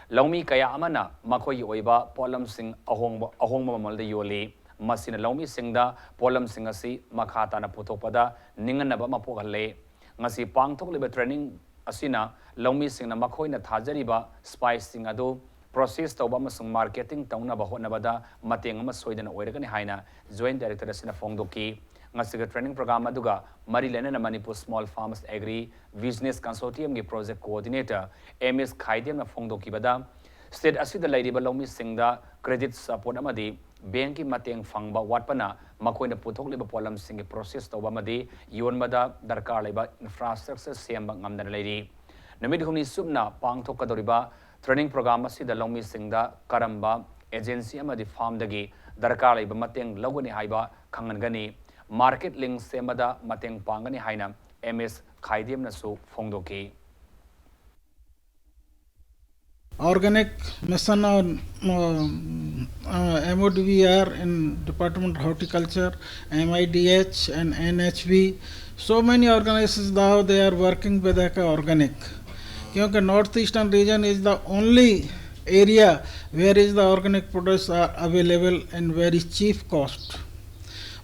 laumi kaya amana makhoi oiba polam sing ahongba mamalda yoli masina laumi singda polam singasi makhata na putopada ninganaba mapogalle ngasi pangthok liba training asina laumi singna makhoi na thajariba spice sing adu process tauba masung marketing tauna ba hotnabada mateng ama soidana oiragani haina joint director asina fongdoki ngasiga training program aduga mari lena Manipur Small Farmers Agri Business Consortium gi project coordinator MS Khaidem na fongdoki bada state asida laidiba laumi singda credit support amadi bank ki mateng fangba watpana makoina puthok liba polam sing process tauba amadi yonbada darkar laiba infrastructure semba ngamdana lairi namid humni subna pangthok kadoriba training program asida laumi singda karamba agency amadi farm dagi darkar laiba mateng logani haiba khangangani market link semada mateng pangani haina MS Khaidem na su fongdoki organic mission on MODVR in Department of Horticulture, MIDH and NHB. So many organizations now they are working with organic. Because northeastern region is the only area where is the organic products are available in very cheap cost.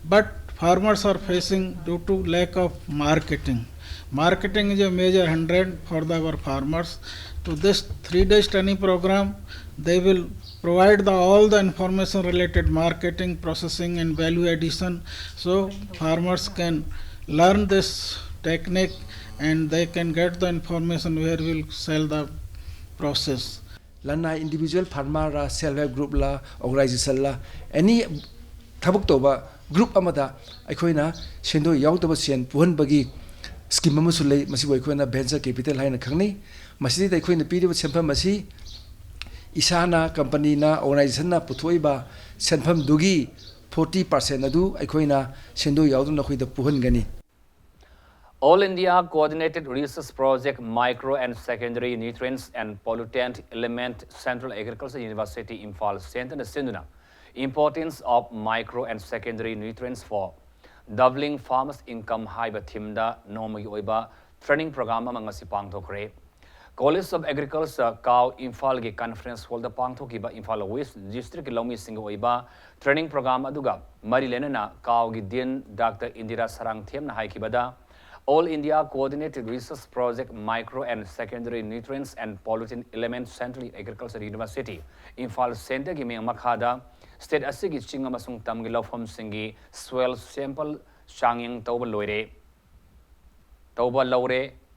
But farmers are facing due to lack of marketing. Marketing is a major hindrance for our farmers. To this 3-day training program, they will provide all the information related marketing, processing and value addition, so farmers can learn this technique and they can get the information where we will sell the process. Lana individual farmer la self-help group la organization la any thabuk toba group amada aikoina sendo yautaba sen puhan bagi scheme amasu lei masi boikoina venture capital haina khangni masidi da aikoina piriba senpham masi isana company na organization na puthoiba senpham dugi 40% adu aikoina sendo yauduna khoida puhan gani All India Coordinated Research Project Micro and Secondary Nutrients and Pollutant Element Central Agriculture University Imphal Center na sinduna importance of micro and secondary nutrients for doubling farmers income haiba thimda nomagi oiba training program amang si pangthokre College of Agriculture Cow Imphal gi conference hall da pangthokiba Imphal West District Lomi Singh oiba training program aduga mari lenana Cow gi din Dr. Indira Sarang Them na haikibada All India Coordinated Research Project Micro and Secondary Nutrients and Pollutant Elements Central Agriculture University Imphal Center gi meng makhada state asigi chinga masung tamgi lawfam singi soil sample changing tawba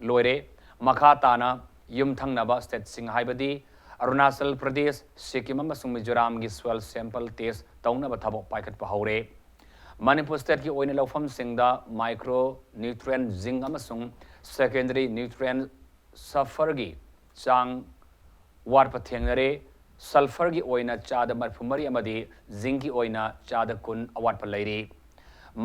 loire makha tana yum thangnaba state sing haibadi Arunachal Pradesh Sikkim amasung Mizoram gi soil sample test tawnaba thabok paikat pa haure Manipur state ki oina lawfam singda micro nutrient zinc amasung secondary nutrient sulfur gi chang war pa thengnare sulfur gi oina chada marfumari amadi zinc gi oina chada kun awat pa lairi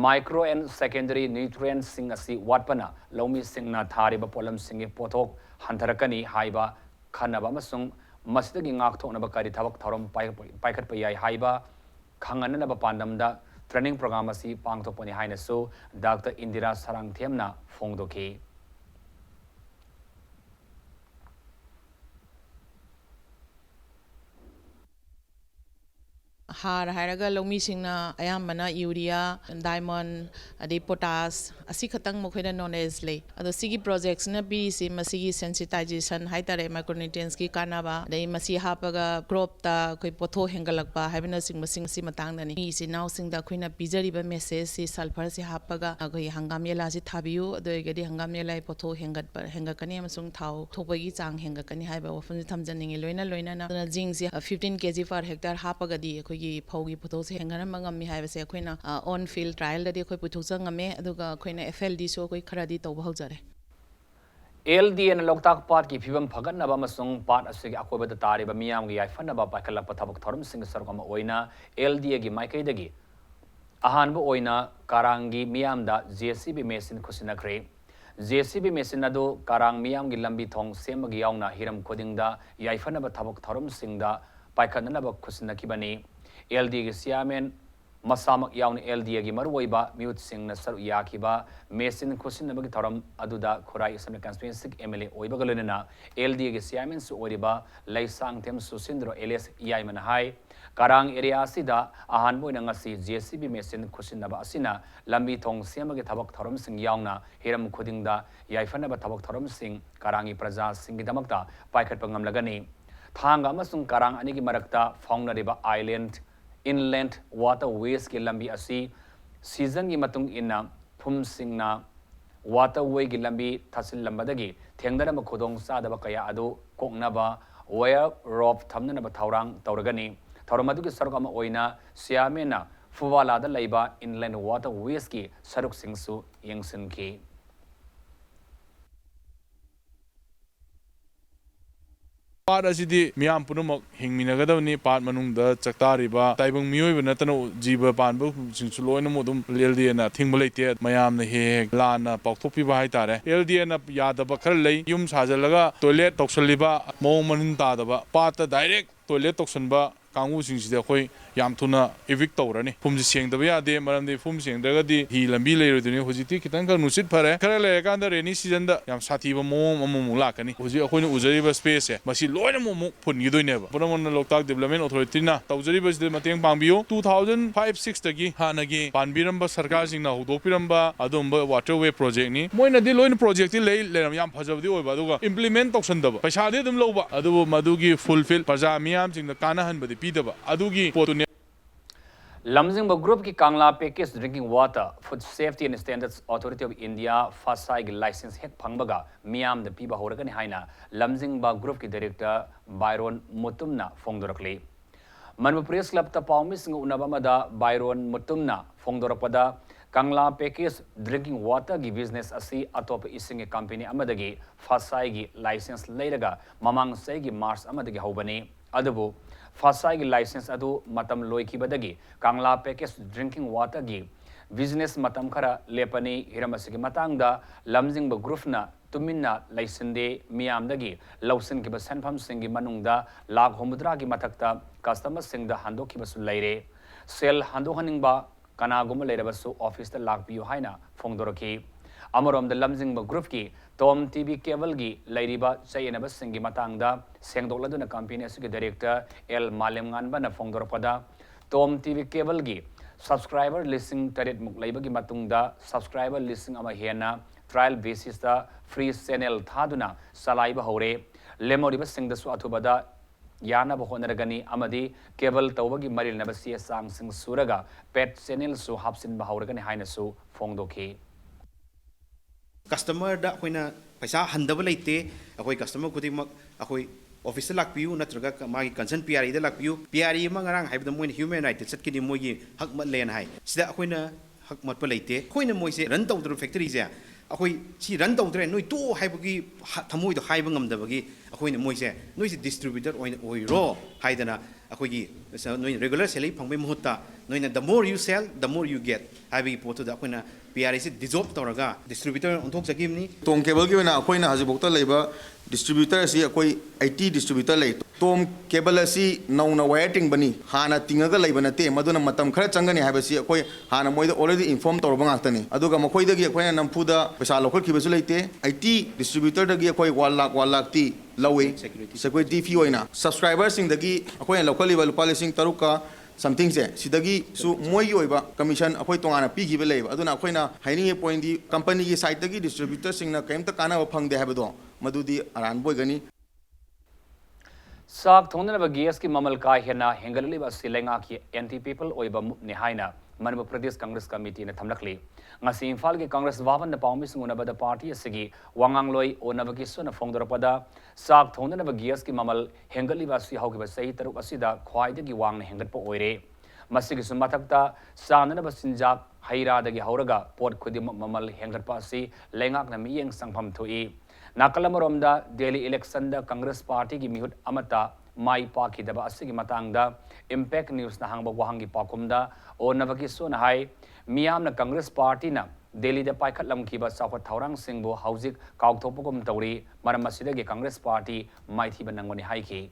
micro and secondary nutrients sing asi watpana lomi singna thariba polam singe pothok hantarakani haiba khanaba amasung masdagi ngak thoknaba kari thabak thorom paikhat pa yai haiba khanganana ba pandamda training program asi pangthokpani haina so Dr. Indira Sarang Themna fongdoki Har hairaga lomi singna ayambana urea diamond adi potash asi khatang mokhoida knowledge le ado sigi projects na bi si masigi sensitization haitare micronutrients ki kanaba dai masi hapaga crop ta koi potho hengalakpa haibina sing si matang dani mi si now sing da khoina bijari ba message si sulfur si hapaga koi hangam yela si thabiu ado gadi hangam yela potho hengakani amasung thau thopagi chang hengakani haiba often thamjaningi loina na zinc si 15 kg per hectare hapaga di koi Pogi Putos Hangaramangami have a quina on field trial that they could put Tuzangame, Aduga Quina FLD so quick credit over Hosare. LD and Loktak Park if you Pagan Nabamasung part of Sig Aqua the Tariba Miam, I found about Pakala Patabak Torm Sing Sargama Oina, LD Agi Mike Dagi. ahanba oina karangi miyamda JCB machine khusinakre JCB machine adu karang miyam gi lambi thong semagi yauna hiram kodingda yaifanaba thabak thorum singda paikhanaba khusinakibani LD gi chairman masamak yauna LD gi marwoiba mute singna saru yakiba machine khusinabagi thorum aduda khurai assembly constituency MLA oibagalena LD gi chairman su oriba laisang them susindro LS yaiman hai karang area sida ahan boina ngasi JCB machine khusinaba asina lambi thong semagi thabak thorum sing yauna hiram khodingda yaifanaba thabak thorum sing karangi praja singi damakta paikhat pangamlagani thanga amasung karang anigi marakta faungnariba island inland waterways ki lambi asi season gi matung inna phum singna waterway gi lambi thasil lambadagi thengdana ma khodong sadaba kaya adu koknaba wire rope thamnana ba thaurang tauragani thauramadu ki saruk ama oina siamena fuwala da laiba inland waterways ki saruk singsu yengsin ki part असिदी मियाम पुनमक हिंगमिनगदवनी part मनुंगदा चक्तारिबा ताइबंग मियोइब नतनो जीव पानबो सिंसु लोइनमो दुम एलडीएना थिंगब लेते मयामना हे लाना पाउथोपिबा हाइतारे एलडीएना यादबा खर लई युम साजलगा टॉयलेट तौसलिबा मोंग मनिन तादबा पार्ट डायरेक्ट टॉयलेट तौसनबा कांगू सिंसिदे अखोय याम थुना इविक तौरनी फुमजि सेंगदबा यादे मरमदे फुम सेंगदगदी हि लंबी लेरोदुनी होजिति खितंग का नुसित फरे खरे लेकांदा रेनी सीजन दा याम साथीबा मोंग अममु लाकनी होजि अखोयन उजरिबा स्पेस से मसी लोइन मो फुनगिदोइनेबा पुनमन लोकताक डेवलपमेंट अथॉरिटी ना तौजरिबा सिदे मतेंग पांबियो 2005-6 तगी हानगी पानबिरंबा सरकार सिंगना होदोपिरंबा अदुंबा वाटरवे प्रोजेक्ट नि मोइनदी लोइन प्रोजेक्ट ति लेरम याम फजबदी ओइबा दुगा इंप्लीमेंट तौसनदबा पैसा दे दुम लौबा अदुबो मदुगी फुलफिल प्रजा मियाम सिंगना कानाहनबदी पीदबा अदुगी पोतु Lamjingba Group ki Kangla Package Drinking Water Food Safety and Standards Authority of India Fasai ki license hek phangbaga miyam da piba horagani haina Lamjingba Group ki Director Byron Mutumna phongdorakli Manipur Press Club ta paumi sing unabamada Byron Mutumna phongdorapada Kangla Package Drinking Water ki business asi atop ising company amadagi Fasai ki license leiraga mamang sai ki March amadagi haubani adabu Fasai ki license adu matam loi ki badagi Kangla Package Drinking Water ki business matam khara lepani hiramasi ki matangda Lamjingba Group na tuminna laisinde miyamdagi lausin ki basan pham singi manungda lag homudra ki mathakta customer singda hando ki basu laire sel hando haningba kana gum laire basu office ta lag piu haina phongdoroki amarom da Lamjingba Group ki Tom TV Cable gi lairiba chayena basingi matangda sengdokladuna company asigi director L Malemngan bana phongdorpada Tom TV Cable gi subscriber listing taret muk laibagi matungda subscriber listing ama hena trial basis da free channel thaduna salaiba hore lemoriba singda su athubada yana bahonaragani amadi cable tawbagi maril nabasi sang sing suraga pet channel su hapsin bahoragani haina su phongdoki customer da akoina paisa handaba leite akoi customer khudimak akoi office lakpiu natraga magi concern PRI da lakpiu PRI ma ngarang haibda moin human right chatkini moigi hak mat len hai sida akoina hak mat pa leite akoina moise run tawdru factory ja akoi si run tawdre noi to haibagi thamoi do haiba ngamdabagi akoina moise noi si distributor oiro haidana akoigi noi regular selling phangbai muhutta noina the more you sell the more you get habi potu da akoina PRI se dissolve tawraga distributor onthok sakimni tom cable gi na akoina hajibokta leiba distributor si akoi IT distributor lei tom cable si nauna wiring bani hana tingaga leiba na te maduna matam khara changani haiba si akoi hana moida already inform tawrba ngaktani aduga makoi dagi akoina nampuda paisa local khibasu leite IT distributor dagi akoi 1 lakh ti lawe security fee oina subscribers sing dagi akoina local level policy taruka something se sidagi su moi oiba commission akoi tongana pi gi belai aduna akoina haining point di company gi side dagi distributor sing na kaimta kana phangde habado madudi aran boy gani sak thonna gas ki mamal ka hena hengalali ba silenga ki anti people oiba ni haina Manipur Pradesh Congress Committee na thamlakli ngasi Imphal ki Congress waban na paumi singuna bada party asigi wangang loi onabagi suna phongdorapada sak thonna gas ki mamal hengali ba si hauki ba sei taruk asida khwaidagi wangna hengatpa oire masigi sumathakta sanana ba sinjak haira dagi hauraga pot khudi mamal hengatpa asi lengak na miyeng sangpham thui nakalamoromda Delhi election da Congress party ki mihut amata mai pakidaba asigi matangda impact news na hangba wahangi pakumda onabaki sona hai miyamna Congress party na Delhi da pai khatlam kiba sawat thaurang singbo haujik kaukthopugum tawri maram asidagi Congress party mai thiba nangoni haiki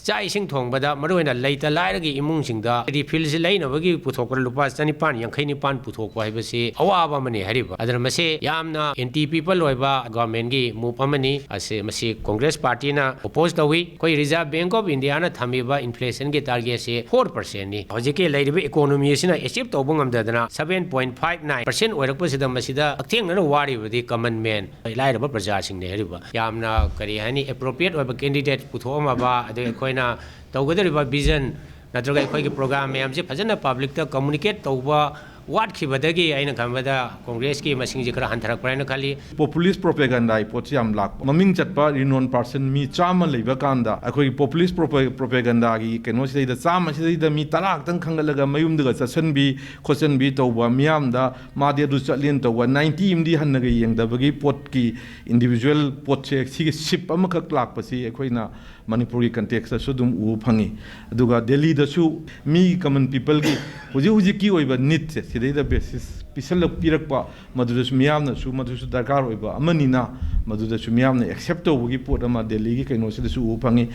ꯆꯥꯛ ꯏꯁꯤꯡ ꯊꯣꯡꯕꯗ ꯃꯔꯨꯑꯣꯏꯅ ꯂꯩꯇ ꯂꯥꯏꯔꯒꯤ ꯏꯃꯨꯡꯁꯤꯡꯗ ꯐꯤꯜꯁꯤ ꯂꯩꯅꯕꯒꯤ ꯄꯨꯊꯣꯛꯄꯗ ꯂꯨꯄꯥ 9,959 ꯄꯨꯊꯣꯛꯄ ꯍꯥꯏꯕꯁꯤ ꯑꯋꯥꯕ ꯑꯃꯅꯤ ꯍꯥꯏꯔꯤꯕ ꯑꯗꯨꯅ ꯃꯁꯤ ꯌꯥꯝꯅ ꯑꯦꯟꯇꯤ ꯄꯤꯄꯜ ꯑꯣꯏꯕ ꯒꯚꯔꯟꯃꯦꯟꯠꯒꯤ ꯃꯨꯚ ꯑꯃꯅꯤ ꯃꯁꯤ ꯀꯣꯡꯒ꯭ꯔꯦꯁ ꯄꯥꯔꯇꯤꯅ ꯑꯣꯄꯣꯖ ꯇꯧꯏ ꯑꯩꯈꯣꯏ ꯔꯤꯖꯔꯚ ꯕꯦꯡꯛ ꯑꯣꯐ ꯏꯟꯗꯤꯌꯥꯅ ꯊꯝꯃꯤꯕ ꯏꯟꯐ꯭ꯂꯦꯁꯟꯒꯤ ꯇꯥꯔꯒꯦꯠꯁꯤ 4%ꯅꯤ ꯍꯧꯖꯤꯛꯀꯤ ꯂꯩꯔꯤꯕ ꯏꯀꯣꯅꯣꯃꯤ ꯑꯁꯤꯅ ꯑꯦꯆꯤꯞ ꯇꯧꯕ ꯉꯝꯗꯗꯅ 7.59% ꯑꯣꯏꯔꯛꯄꯁꯤꯗ ꯃꯁꯤꯗ ꯍꯛꯊꯦꯡꯅꯅ ꯋꯥꯔꯤꯕꯗꯤ ꯀꯃꯟ ꯃꯦꯟ ꯂꯥꯏꯔꯕ ꯄ꯭ꯔꯖꯥꯁꯤꯡꯅꯤ ꯍꯥꯏꯔꯤꯕ ꯌꯥꯝꯅ ꯀꯔꯤ ꯍꯥꯏꯅꯤ ꯑꯦꯄ꯭ꯔꯣꯄ꯭ꯔꯤꯌꯦꯠ ꯑꯣꯏꯕ ꯀꯦꯟꯗꯤꯗꯦꯠ ꯄꯨꯊꯣꯛꯑꯝꯃꯕ ꯑꯗꯒꯤ ꯑꯩꯈꯣꯏꯅ तौगदरिबा विजन नत्रगा अखोई प्रोग्राम मैम से फजन पब्लिक कम्युनिकेट तौब वाटखिबदगी अइना खंबदा कांग्रेस की मसिंग खरा हंथरकप्रायना खाली पॉपुलिस्ट प्रोपेगेंडा पोची याम लाक ममिंग चटपा रिनोन पर्सन मी चाम लेबा कांदा अखोई पॉपुलिस्ट प्रोपेगेंडा की केनो सिदा चाम सिदा मी तलाक तंग खंगलगा मयुमदगा चसनबी खोचनबी तौबा मियामदा मादे दु चलेन तौबा 90 इमदी हन्नगा यंगदबगी पोट की इंडिविजुअल पोट से सिगे शिप अमखक लाकपसी अखोइना मणिपुरी कंटेक्स सुदुम उ फंगी अदुगा दिल्ली दसु मी कॉमन पीपल की हुजी हुजी की ओइबा नीड से सिदैदा बेसिस पिसल पिरकपा मदुदसु मियामना सु मदुसु दरकार ओइबा अमनिना मदुदसु मियामना एक्सेप्ट तौबगी पोट अमा दिल्ली की कैनो सिदसु उ fungi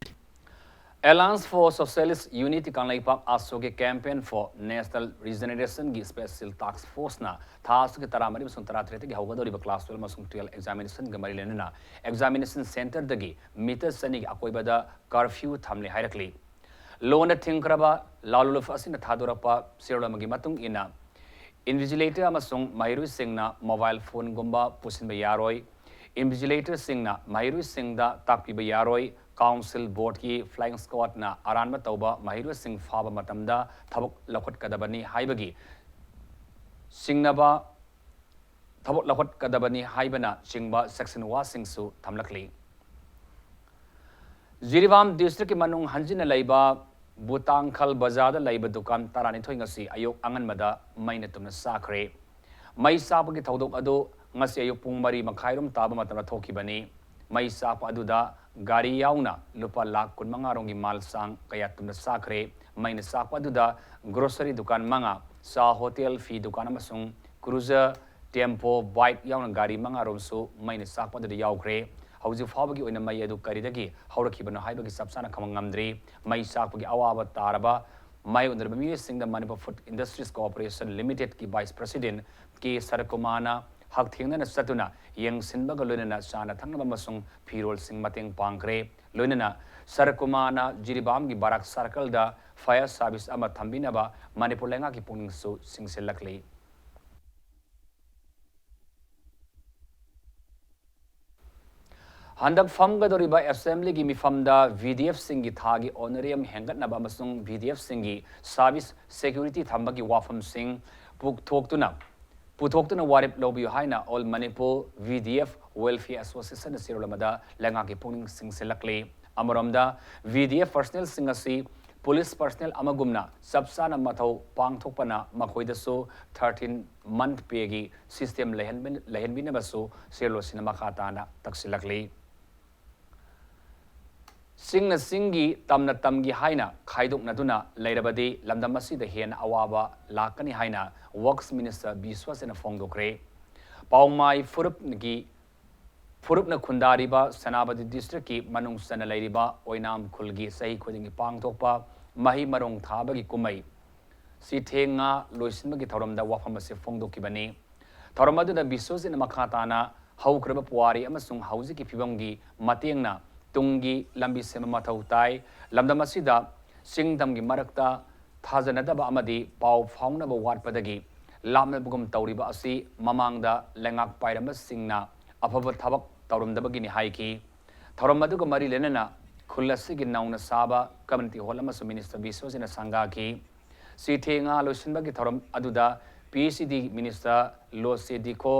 Alliance for Socialist Unity Kanglaipak Asoge Campaign for National Regeneration gi Special Task Force na thas ke taramari masung taratrete gi hawgadori ba class 12 masung 12 examination ga mari lenna examination center dagi meter sani gi akoi bada curfew thamle hairakli lona thingkraba laluluf asina thadorapa serolama gi matung ina invigilator amasung mahiru singna mobile phone gumba pusin ba yaroi invigilator singna mahiru singda takpi ba yaroi Council Board की Flying Squad ना आरान में तौबा महिरु Singh फाब मतमदा थबक लखट कदबनी हाइबगी सिंगनबा थबक लखट कदबनी हाइबना सिंगबा section वा सिंगसु थमलकली Jiribam district की मनुंग हंजिन लाइबा बुतांखल बाजार लाइबा दुकान तारानी थोइंगसी अयोग आंगनमदा man तुमना Sakhare मई सापगी थौदोक अदो ngasi ayuk pung mari makhairum taba matama thokibani mai sap aduda gari yauna lupa lakh kun mangarong mal sang kaya tumna sakre main sap aduda grocery dukan manga sa hotel fi dukan amasung cruiser tempo bike yauna gari mangarom su main sap aduda yaukre hauji fabagi oina mai adu karidagi haurakibano haibagi sapsana khamangamdri mai sapagi awaba taraba mai under bami singda Manipur Food Industries Corporation Limited ki vice president ki Sarakumana hak thingna satuna yang sinbaga loinana sana thangnaba masung phirol sing mateng pangkre loinana Sarakumana jiribam gi barak circle da fire service ama thambinaba Manipur lenga ki pungning su singselakli Handak famgadoriba assembly gi mifamda VDF singi thagi honorarium hengatnaba masung VDF singi service security thambagi wafam sing puthoktu warip lobby haina all Manipur VDF welfare association sirolamada lenga ki pungning sing selakle amaramda VDF personnel singasi police personnel amagumna sabsana mathau pangthokpana makhoidasu 13 month pegi system lehenbin basu selo cinema khatana taksilakle Singna singi tamna tamgi haina khaiduk natuna lairabadi lamdamasi the hen awaba lakani haina works minister biswasena fongdokre paumai furupna khundariba sanabadi district ki manung sana lairiba oinam khulgi sahi khudingi pangthokpa mahi marong thabagi kumai si thenga loisinbagi thoramda wafamase fongdokibani thoramadu da biswasena makhatana haukraba puari amasung hauji ki phibamgi matengna Tungi lambi sema mathau tai lamdamasida singdam gi marakta thajanadaba amadi pau faungnaba watpadagi lamna bugum tawriba asi mamangda lengak pairama singna afaba thabak tawrumdabagi ni haiki tharamadu mari lenana khullasi nauna saba community hall amasu minister biswasena sangha ki sithenga losinbagi tharam aduda PCD minister lo sediko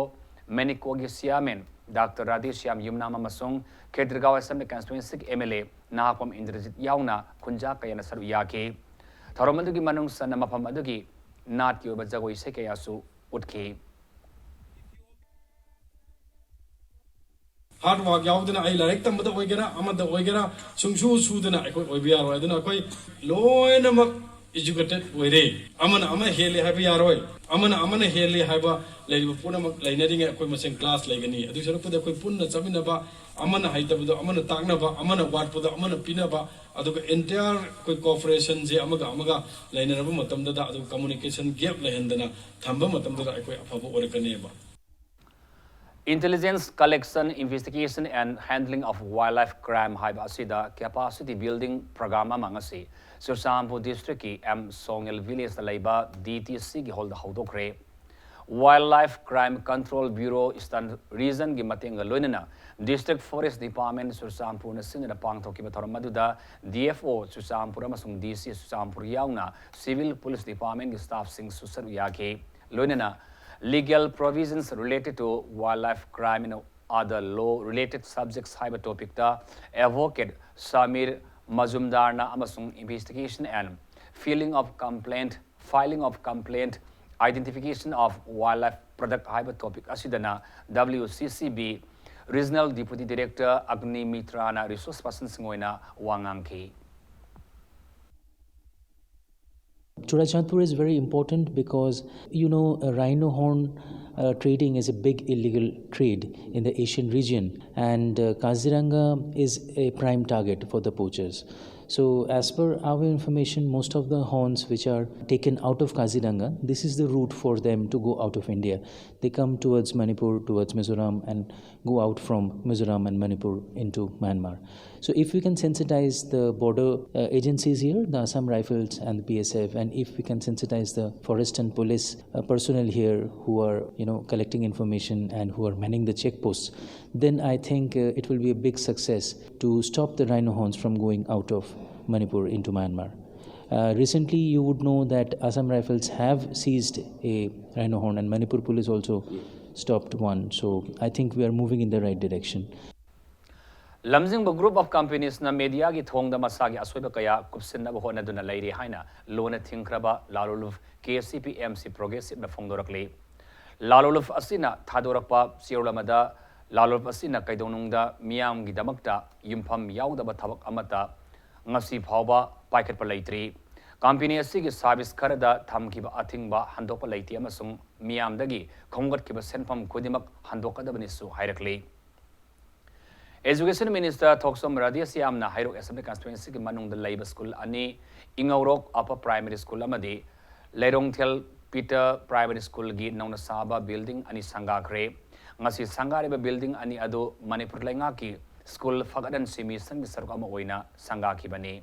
menikogi siamen Dr. Radhishyam Yumnama Masung, Kedrgawa Assembly Constituency MLA, Nahapam Indrajit Yauna, Kunja Kayana Sarviyaki, Thoromadugi Manung Sanamapamadagi, Nat Yobazago Isekayasu, Utki. hard work yaudana ai la rektam da oigera amada oigera sungsu sudana ai koi oibi yaro aduna koi loina mak educated oire amana ama hele habi yaroi amana hele haba leiba puna mak leinari nge koi maseng class leigani adu saruk da koi punna chamina ba amana haitaba amana tagna ba amana wat pada amana pina ba adu entire koi cooperation je amaga leinaraba matam da adu communication gap lehendana thamba matam da ai koi afaba orakane ba. Intelligence collection, investigation and handling of wildlife crime haiba asida capacity building program amangasi Sursampu district ki M Songel village laiba DTC ki hold hodokre Wildlife Crime Control Bureau stand reason gi mating loinana District Forest Department Sursampu na sinna pangthoki bathoram maduda DFO Sursampu amasung DC Sursampu yauna Civil Police Department ki staff sing susar yake loinana legal provisions related to wildlife crime and other law-related subjects hyper topic da advocate Samir Mazumdarna amasung investigation and filing of complaint, identification of wildlife product hyper topic asidana WCCB Regional Deputy Director Agni Mitrana resource person singoina wangangki. Churachandpur is very important because, rhino horn trading is a big illegal trade in the Asian region, and Kaziranga is a prime target for the poachers. So as per our information, most of the horns which are taken out of Kaziranga, this is the route for them to go out of India. They come towards Manipur, towards Mizoram, and go out from Mizoram and Manipur into Myanmar. So if we can sensitize the border agencies here, the Assam Rifles and the PSF, and if we can sensitize the forest and police personnel here who are, collecting information and who are manning the checkposts, then I think it will be a big success to stop the rhino horns from going out of Manipur into Myanmar. Recently, you would know that Assam Rifles have seized a rhino horn, and Manipur police also stopped one. So I think we are moving in the right direction. Lamjingba group of companies na media gi thongda masagi asweba kaya kupsinna bo hona duna lairi haina lona thingkraba laluluf KCP MC progressive na phongdorakle laluluf asina thadorakpa sirlamada laluluf asina kaidonungda miyam gi damakta yumpham yaudaba thabak amata ngasi phawba paikhatpa leitri company asigi service kharada thamkiba athingba handokpa leiti amasung miyamdagi khonggatkiba senpham khudimak handokadabani su hairakle. Education Minister Thoksom Radiyasiamna Hairok Assembly Constituency ki manung da Labour School ani Ingaurok Upper Primary School amadi Lerongthel Peter Primary School gi nauna saba building ani sangakre ngasi sangariba building ani adu Manipur lenga ki school fagadan simi sangi saruk ama oina sangaki bani.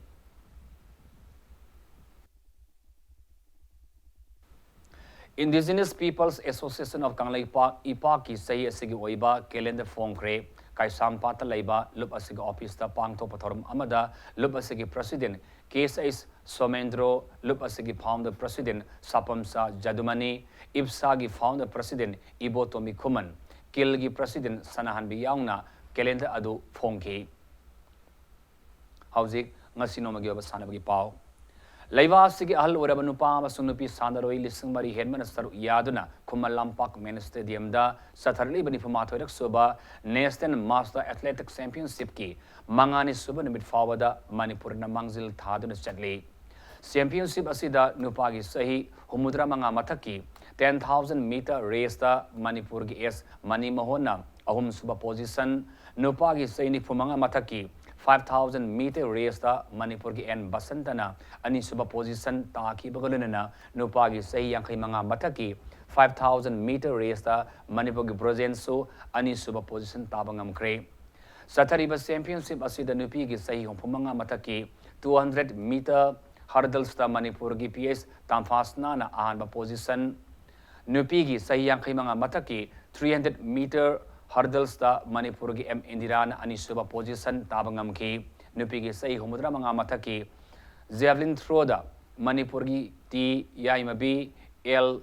Indigenous Peoples Association of Kanglai IPA ki sahi asigi oiba calendar phongkre Kaisampata Laiba Lup Asigi Office ta Pangto Pathorum Amada Lup Asigi President KSS Somendro Lup Asigi Founder President Sapamsa Jadumani Ipsagi Founder President Ibotomi Kuman Kilgi President Sanahan Biyaungna Calendar Adu Phongki Hauzik Ngasino Magyoba Sanabagi Pau Laivasigi Al Urabanupa Sunupi Sandaroi Lising Mari Headman Star Yaduna Kumalampak Men Stadium da Saturday Benifumato Soba Nestan Master Athletics Championship ki Mangani Suba Nimit Fawada Manipur na Mangzil Thadun Chatli Championship Asida Nupagi Sahi Humudra Manga Mataki 10,000 meter race da Manipur gi S Mani Mahona Ahum Suba position Nupagi Saini Fumanga Mataki 5,000 meter race da Manipur ki N Basantana ani suba position taki bagalunana nupagi sahi yang manga mataki 5,000 meter race da Manipur ki Brozenso ani suba position tabangam kre Sathariba championship asida nupi ki sahi manga mataki 200 meter hurdles da Manipur ki PS tamfasna na ahanba position nupi ki sahi yang manga mataki 300 meter hurdles da Manipur ki M Indiran ani suba position tabangam ki nupi ki sahi humudra manga mataki javelin throw da Manipur ki T Yaimabi L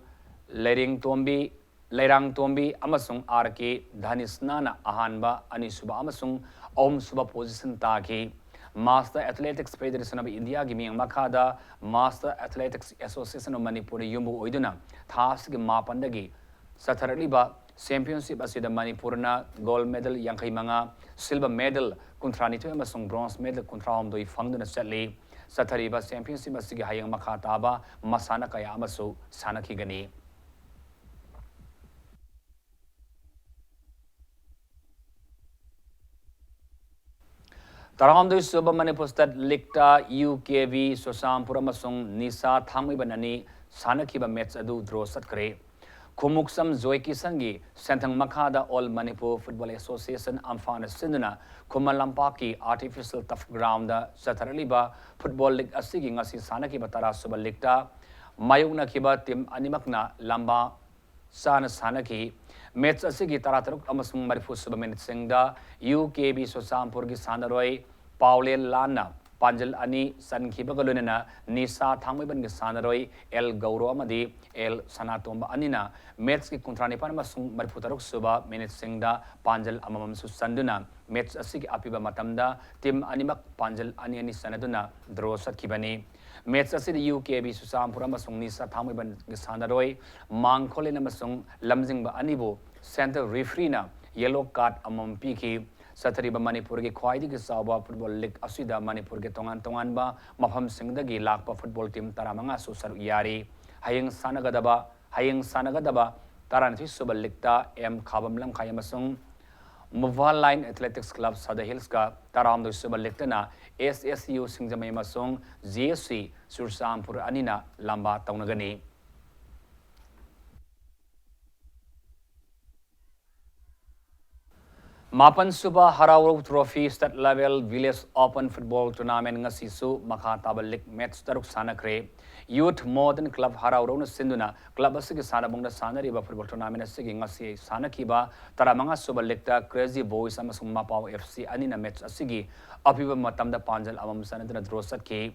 Lerang Tombi amasung RK Dhanisna na ahanba ani suba amasung om suba position taki Master Athletics Federation of India gi miyang makada Master Athletics Association of Manipur yumbu oiduna thas gi mapandagi satharaliba championship ꯑꯁꯤꯗ ꯃꯅꯤꯄꯨꯔꯅ gold medal 35, silver medal 32 ꯑꯃꯁꯨꯡ bronze medal 39 ꯐꯪꯗꯨꯅ ꯆꯠꯂꯤ꯫ ꯆꯠꯊꯔꯤꯕ championship ꯑꯁꯤꯒꯤ ꯍꯌꯦꯡ ꯃꯈꯥ ꯇꯥꯕ ꯃꯁꯥꯟꯅ ꯀꯌꯥ ꯑꯃꯁꯨ ꯁꯥꯟꯅꯈꯤꯒꯅꯤ꯫ Taramdoi Suba Manipur State Likta UKV Sosampur amasung Nisa Thangmiban ani Sanakiba match adu draw satkare. Kumuksam Joy Kisangi Santang Makada All Manipur Football Association Amfana Sinduna Kumalampaki Artificial Tough Ground Sataraliba Football League Asigi ngasi Sanakiba Tara Suba Likta Mayugna Kiba Tim Animakna Lamba Sana Sanaki Match asigi tarataruk amasung Manipur Suba Minute Singda UKB Sosampur gi Sanaroi Paulel Lana Panjal Ani San Kibagalunana Nisa Thangmiban gi Sanaroi El Gauro Amadi El Sanatomba Anina Match ki Kuntranipan amasung Manipur Taruk Suba Minute Singda Panjal Amamam Susanduna Match asigi apiba matamda Tim Animak Panjal Ani Ani Sanaduna draw satkibani Match asidi UKB Susampur amasung Nisa Thangmiban gi Sanaroi Mangkholin amasung Lamjingba Anibo Center referee na yellow card amam piki Sathariba Manipur gi khwaidi gi sawa football league asida Manipur gi tongan ba mafam singdagi lakpa football team taramanga su saru yari hayeng sanagadaba taranathi suba league ta M khabam lam khaya masung Mobile Line Athletics Club Sada Hills ka taramdoi suba league na SSU singjamai masung JSC Sursampur anina lamba taunagani Mapan Suba Harauro Trophy State Level Village Open Football Tournament ngasisu makha tabal league match taruk sanakre Youth Modern Club Harauro na sinduna club asigi sanabungda sanariba football tournament asigi ngasi sanakiba taramanga suba league ta Crazy Boys amasung Mapao FC anina match asigi apiba matamda panjal amam sanadna draw satki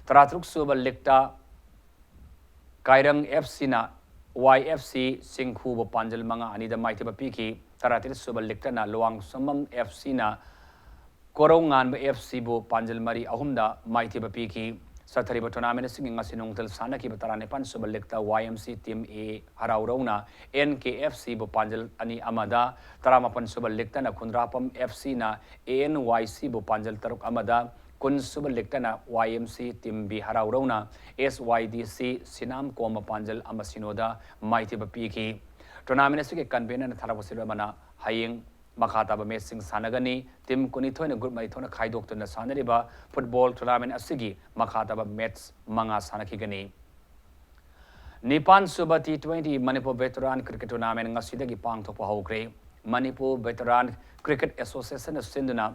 taratruk suba league ta Kairang FC na YFC Singhu bo panjal manga anida maitiba piki Taratir Suba Liktana Luang Samam FC na Korongan ba FC bo Panjal Mari Ahumda Maiti Bapiki Sathariba tournament singing asinong tel sanaki bataranepan Suba Likta YMC Team A Haraurona NKFC bo Panjal Ani Amada Taramapan Suba Likta na Kundrapam FC na ANYC bo Panjal Taruk Amada Kun Suba Likta na YMC Team B Haraurona SYDC Sinam Koma Panjal Amasinoda Maiti Bapiki Tournament asigi convener na tharapasirwa mana hayeng makata ba matching sanagani team kunithoi na group mai thona khaidok tuna sanariba football tournament asigi makata ba match manga sanakigani Nipan Suba T20 Manipur Veteran Cricket Tournament ngasidagi pangthokpa hokre Manipur Veteran Cricket Association sinduna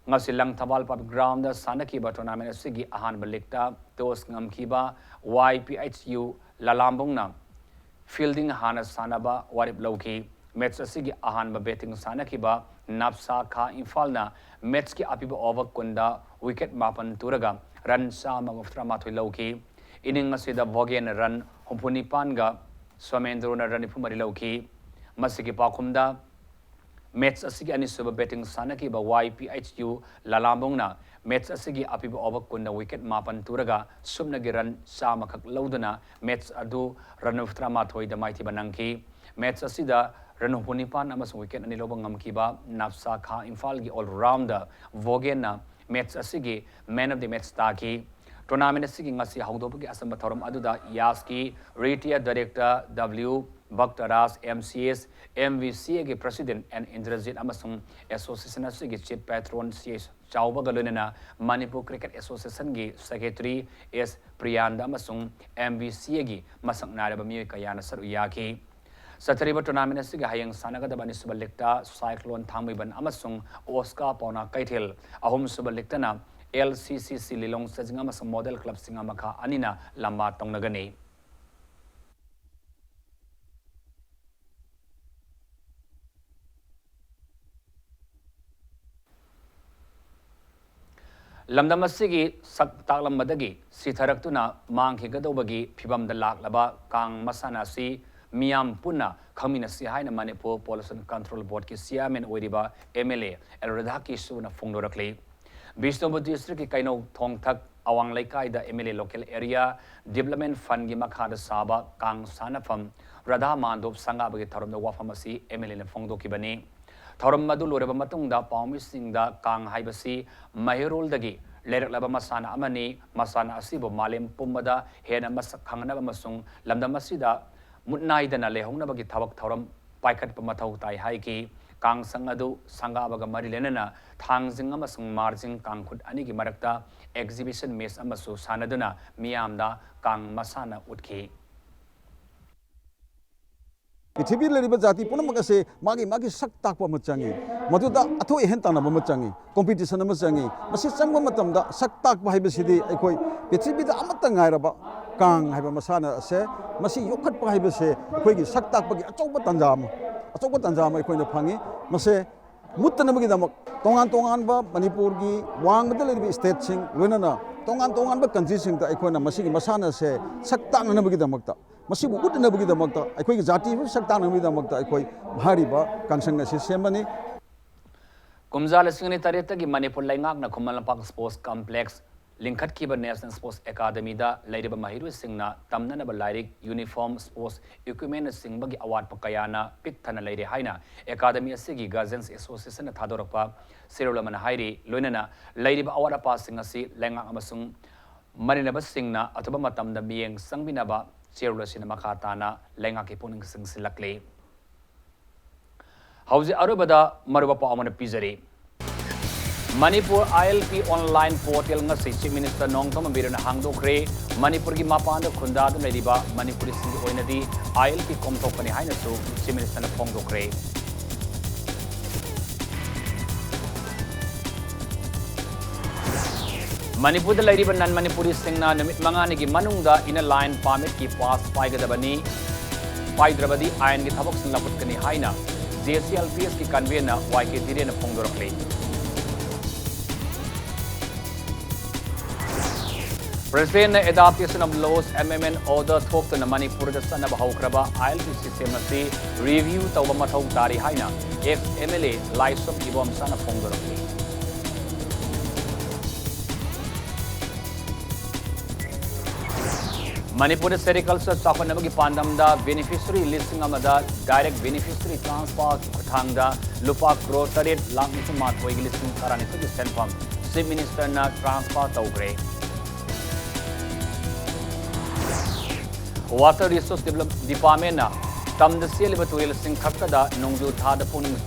ngasilang thabal pub ground da sanakiba tournament asigi ahan balikta tos ngamkiba YPHU lalambongna Fielding Hana Sanaba Warip Loki, Mets Asigi Ahanba betting Sanakiba, Napsa Ka Infalna, Metski Apiba over Kunda, Wicket Mapan Turaga, Run Sama of Tramatui Loki, Iningasida Vogan Run, Humpuni Panga, Swamendrona Ranipumari Loki, Masiki Pakumda, Mets Asigi Anisuba betting Sanakiba YPHU Lalambongna, Mets asigi apiba over kunda wicket mapan turaga subnagiran sama kak laudana Mets adu ranuftra mathoi da maiti banangki Mets asida ranupunipan amasung wicket anilobang ngamkiba napsa kha Imphal gi all rounder Vogena Mets asigi man of the match taki tournament asigi ngasi haudopa gi asamba thoram aduda yaski retired director W Bhaktaras MCS MVC ge president and Indrajit amasung association asigi chief patron CS Chauba Galunana Manipur Cricket Association gi secretary S Priyanda amasung MVC gi masang naraba mi kayana saru yaki Sathariba tournament asigi hayang sanagadaba ni subalikta cyclone thamiban amasung Oscar Pona Kaithil ahum subaliktana LCCC Lilong Sajinga amasung model club singa makha anina lamba tongnagani Lamdam asigi sak taklammadagi sitharaktuna manghigadobagi phibamda laklaba kang masana si miyam punna khamina si haina Manipur Pollution Control Board ki chairman oiriba MLA Elradhaki suna phongdorakli Bishnupur district ki kaino thongthak awang laikai da MLA local area development fund gi makha da saba kang sanafam radha mandop sanga bagi tharom da wafam asi MLA na phongdo ki bani tharom madu loreba matung da paumi sing da kang haibasi mahirol dagi lerak laba masana amani masana asibo malem pumada hena masak khangna ba masung lamda masida mutnai dana lehong na bagi thabak tharom paikat pamathau tai hai ki kang sangadu sanga baga mari lenana thangjing amasung marjing kangkhut ani gi marakta exhibition mes amasu sanaduna miyamda kang masana utki पृथ्वी लेरिबा जाति पुनमक से मागी मागी सक ताकपा म Changi मदुदा अथो एहन तानबा म Changi competition म चांगी मसी चंगबा मतमदा सक ताकपा हाइबसिदि अखोय पृथ्वीदा अमत ngairaba कांग हाइबा मसाना से मसी योखटपा हाइबसे अखोयगी सक ताकपगी अचौबा तंजाम अखोयना फंगी मसे मुत्तनबगी दमक तोंगान तोंगानबा मणिपुर की वांगदा लेरिबि स्टेट सिंग लोइनाना तोंगान कंट्री सिंग दा अखोयना मसीगी मसाना से सक ताकनबगी दमकता मसीबु उतनबगीदमक्ता अखोयगी जाति सक्तानबगीदमक्ता अखोय भारीबा कांसंग असे सेमनी कुमजाल सिंगनी तरेतगी मणिपुर लैंगाकना खुमलंपाक स्पोर्ट्स कॉम्प्लेक्स लिंखत की नेशनल स्पोर्ट्स एकेडमी दा लैरिबा महिरु सिंगना तमननबा लाइरिक यूनिफॉर्म स्पोर्ट्स इक्विपमेंट सिंगबगी अवार्ड पकयाना पिकथना लैरे हाइना एकेडमी असिगी गार्जियंस एसोसिएशन थादोरपा सिरोलमन हाइरी लोइनना लैरिबा अवार्ड अपा सिंग असि लैंगाक अमसुंग मरिनबा सिंगना अथबा मतमदा मियेंग संगबिनबा चेरुला सिनेमा खाताना लैंगा के पुनिंग सिंगसिलकले हौजे अरुबदा मरुबा पावमन पिजरे Manipur ILP online portal ngasi chief minister नोंगतोम बिरना हांगदोखरे मणिपुर की मापान खुंदा लेरिबा मणिपुरी सिंग ओइनदी ILP कोमथोकनी हाइनसु चीफ मिनिस्टर न फोंगदोखरे मणिपुर लेरिबा नन मणिपुरी सिंगना निमित मंगानी की मनुंगदा इन लाइन परमिट की पास पाइगदबनी पाइद्रबदी आयन की थबक सिंग लपतकनी हाइना JCLPS की कन्वेनर YK Dire न फोंगदोरखले President adaptation of laws amendment order talked to Manipur the son of Haukraba ILP system asi review tawba mathau tari haina ex MLA Laisom Ibom sana Fongdorokli Manipur sericulture chafanabagi pandamda beneficiary listing amada direct beneficiary transfer thangda lupa crore 8 lakh nisuma thoigi listing karani su senfam chief minister na transfer tawgre Water Resource Department na tamda sialiba tuil sing khakada nongju thada puning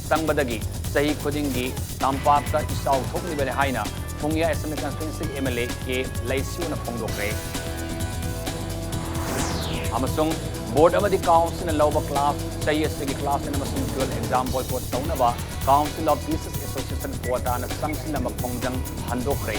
sangbadagi sahi khudingi tampakta isau thokni bene haina Phungya Assembly Constituency MLA ke Laisiu na phongdokre amasung board amadi council na lawba class sayesigi class na amasung 12 exam boy pot taunaba Council of Business Association quota na sangsin na magpongjang handokre